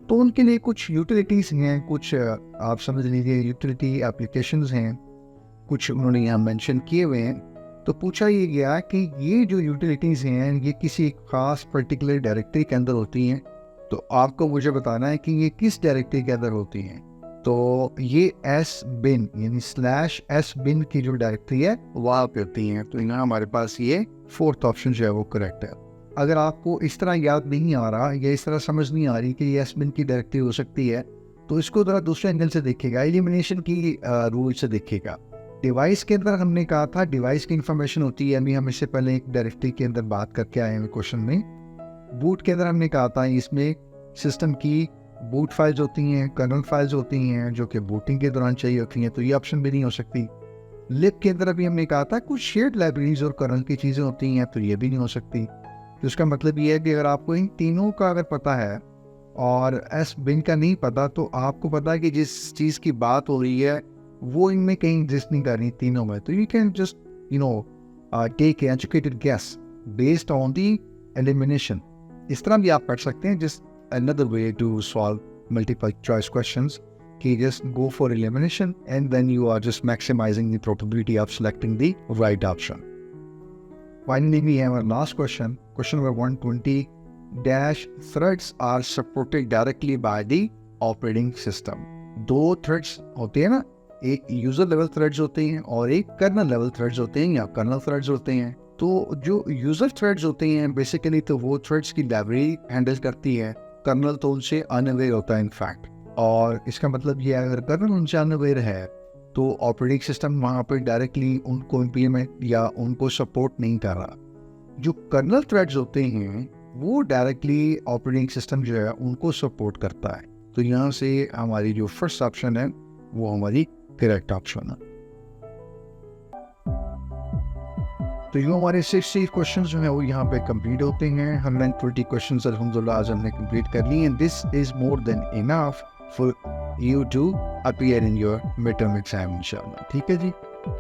तो उनके लिए कुछ utilities हैं, कुछ आप समझ लीजिए utility applications हैं, कुछ उन्होंने यहाँ mention किए हुए हैं। तो पूछा ये गया कि ये जो यूटिलिटीज़ हैं ये किसी खास पर्टिकुलर डायरेक्टरी के अंदर होती हैं, तो आपको मुझे बताना है कि ये किस डायरेक्टरी के अंदर होती हैं। तो ये sbin यानी /sbin की जो डायरेक्टरी है वहाँ पे होती हैं। तो यहाँ हमारे पास ये 4th ऑप्शन जो है वो करेक्ट है। अगर आपको इस तरह याद नहीं आ रहा या इस तरह समझ नहीं आ रही कि ये sbin की डायरेक्टरी हो सकती है, तो इसको ज़रा दूसरे एंगल से देखिएगा, एलिमिनेशन की रूल से देखिएगा। डिवाइस के अंदर हमने कहा था डिवाइस की इंफॉर्मेशन होती है, अभी हम इससे पहले एक डायरेक्टरी के अंदर बात करके आए हैं क्वेश्चन में। बूट के अंदर हमने कहा था इसमें सिस्टम की बूट फाइल्स होती हैं, कर्नल फाइल्स होती हैं जो कि बूटिंग के दौरान चाहिए होती हैं, तो ये ऑप्शन भी नहीं हो सकती। लिब के अंदर अभी हमने कहा था कुछ शेयर्ड लाइब्रेरीज और कर्नल की चीज़ें होती हैं, तो ये भी नहीं हो सकती। तो इसका मतलब ये है कि अगर आपको इन तीनों का अगर पता है और sbin का नहीं पता, तो आपको पता है कि जिस चीज़ की बात हो रही है वो इनमें कहीं एग्जिस्ट नहीं कर रही तीनों में। तो you can just take educated guess based on the elimination. इस तरह भी आप कर सकते हैं, just another way to solve multiple choice questions कि just go for elimination and then you are just maximising the probability of selecting the right option. Finally we have our last question, question number 120 dash threads are supported directly by the operating system. 2 threads होते हैं ना, एक user level threads होते हैं और एक kernel level threads होते हैं या कर्नल थ्रेड्स होते हैं। तो जो यूजर थ्रेड्स होते हैं बेसिकली तो वो थ्रेड्स की लाइब्रेरी हैंडल करती है, कर्नल तो उनसे अनअवेयर होता है इनफैक्ट। और इसका मतलब ये अगर कर्नल उनसे अनअवेयर है तो ऑपरेटिंग सिस्टम वहाँ पर डायरेक्टली उनको इम्प्लीमेंट या उनको सपोर्ट नहीं कर रहा। जो कर्नल थ्रेड्स होते हैं वो डायरेक्टली ऑपरेटिंग सिस्टम जो है उनको सपोर्ट करता है। तो यहाँ से हमारी जो फर्स्ट ऑप्शन है वो हमारी करेक्ट ऑप्शन है। तो ये हमारे 60 क्वेश्चंस जो हैं वो यहाँ पे कंप्लीट होते हैं। 120 क्वेश्चंस अल्हम्दुलिल्लाह आज हमने कंप्लीट कर लिए हैं। This is more than enough for you to appear in your mid term exam इंशाल्लाह। ठीक है जी,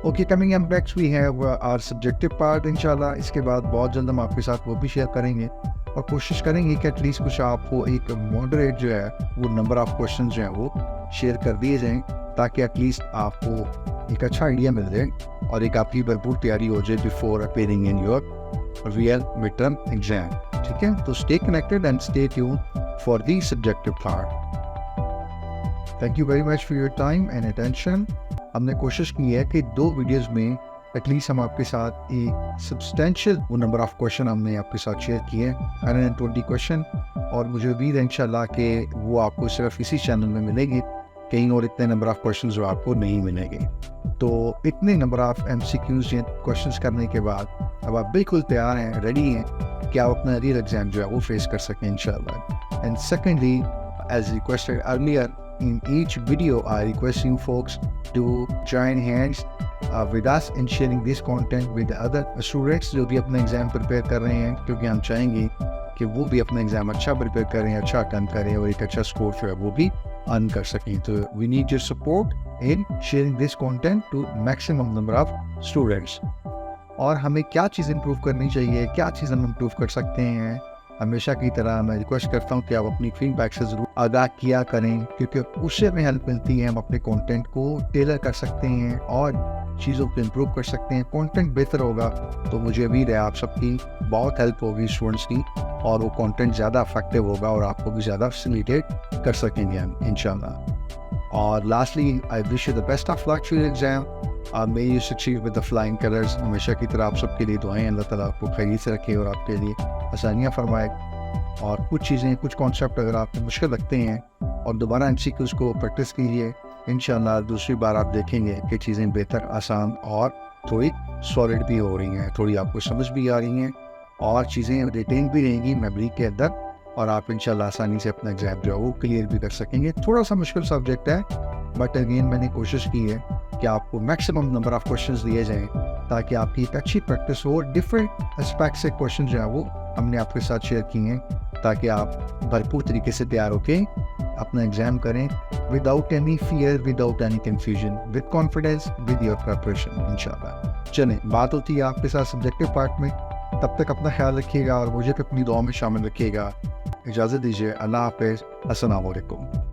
okay. Coming up next we have our subjective part इंशाल्लाह। इसके बाद बहुत जल्द हम आपके साथ वो भी शेयर करेंगे और कोशिश करेंगे कि एटलीस्ट कुछ आपको एक मॉडरेट जो है वो नंबर ऑफ क्वेश्चन जो है वो शेयर कर दिए जाएँ, ताकि एटलीस्ट आपको एक अच्छा आइडिया मिल जाए और एक आपकी भरपूर तैयारी हो जाए before appearing in your real mid term exam. ठीक है, तो stay connected and stay tune for the subjective part. Thank you very much for your time and attention. हमने कोशिश की है कि 2 वीडियोज़ में एटलीस्ट हम आपके साथ एक सब्सटेंशियल वो नंबर ऑफ क्वेश्चन हमने आपके साथ शेयर किए, 120 क्वेश्चन, और मुझे उम्मीद है इंशाल्लाह कि वो आपको सिर्फ इसी चैनल में मिलेंगे, कहीं और इतने नंबर ऑफ क्वेश्चन जो आपको नहीं मिलेंगे। तो इतने नंबर ऑफ MCQs क्वेश्चंस करने के बाद अब आप बिल्कुल तैयार हैं, रेडी हैं कि आप अपना रियल एग्जाम जो है वो फेस कर सकें इंशाल्लाह। And secondly, as requested earlier in each video, I request you folks to join hands with us in sharing this content with the other students जो भी अपना एग्जाम प्रिपेयर कर रहे हैं, क्योंकि हम चाहेंगे कि वो भी अपना एग्जाम अच्छा प्रिपेयर करें, अच्छा अटेम्प्ट करें और एक अच्छा स्कोर जो है वो भी अर्न कर सकें। तो we need your support in sharing this content to maximum number of students. और हमें क्या चीज़ इंप्रूव करनी चाहिए, क्या चीज़ हम इंप्रूव कर सकते हैं, हमेशा की तरह मैं रिक्वेस्ट करता हूँ कि आप अपनी फीडबैक से ज़रूर आगाह किया करें, क्योंकि उससे हमें हेल्प मिलती है। हम अपने कंटेंट को टेलर कर सकते हैं और चीज़ों को इम्प्रूव कर सकते हैं। कंटेंट बेहतर होगा तो मुझे उम्मीद है आप सबकी बहुत हेल्प होगी स्टूडेंट्स की, और वो कंटेंट ज़्यादा इफेक्टिव होगा और आपको भी ज़्यादा फैसिलिटेट कर सकेंगे हम इंशाल्लाह। और lastly, I wish you the best of luck for your exam. May you succeed with the flying colours. हमेशा की तरह आप सबके लिए दुआएं, अल्लाह ताला आपको खैरियत से रखे और आपके लिए आसानियाँ फरमाए। और कुछ चीज़ें, कुछ कॉन्सेप्ट अगर आपको मुश्किल लगते हैं और दोबारा MCQs को प्रैक्टिस कीजिए, इंशाल्लाह दूसरी बार आप देखेंगे कि चीज़ें बेहतर, आसान और थोड़ी सॉलिड भी हो रही हैं, थोड़ी आपको समझ भी आ रही हैं और चीज़ें रिटेन भी रहेंगी मेमोरी के अंदर, और आप इंशाल्लाह आसानी से अपना एग्जाम जो है वो क्लियर भी कर सकेंगे। थोड़ा सा मुश्किल सब्जेक्ट है, बट अगेन मैंने कोशिश की है कि आपको मैक्सिमम नंबर ऑफ क्वेश्चंस दिए जाएं ताकि आपकी एक अच्छी प्रैक्टिस हो। डिफरेंट एस्पेक्ट से क्वेश्चन जो है वो हमने आपके साथ शेयर किए हैं ताकि आप भरपूर तरीके से तैयार होके अपना एग्जाम करें without any fear, without any confusion, with confidence, with your preparation इंशाल्लाह। चलें, बात होती है आपके साथ सब्जेक्टिव पार्ट में। तब तक अपना ख्याल रखिएगा और मुझे भी अपनी दुआ में शामिल रखिएगा। इजाज़त दीजिए। अल्लाह हाफ़िज़। अस्सलाम वालेकुम।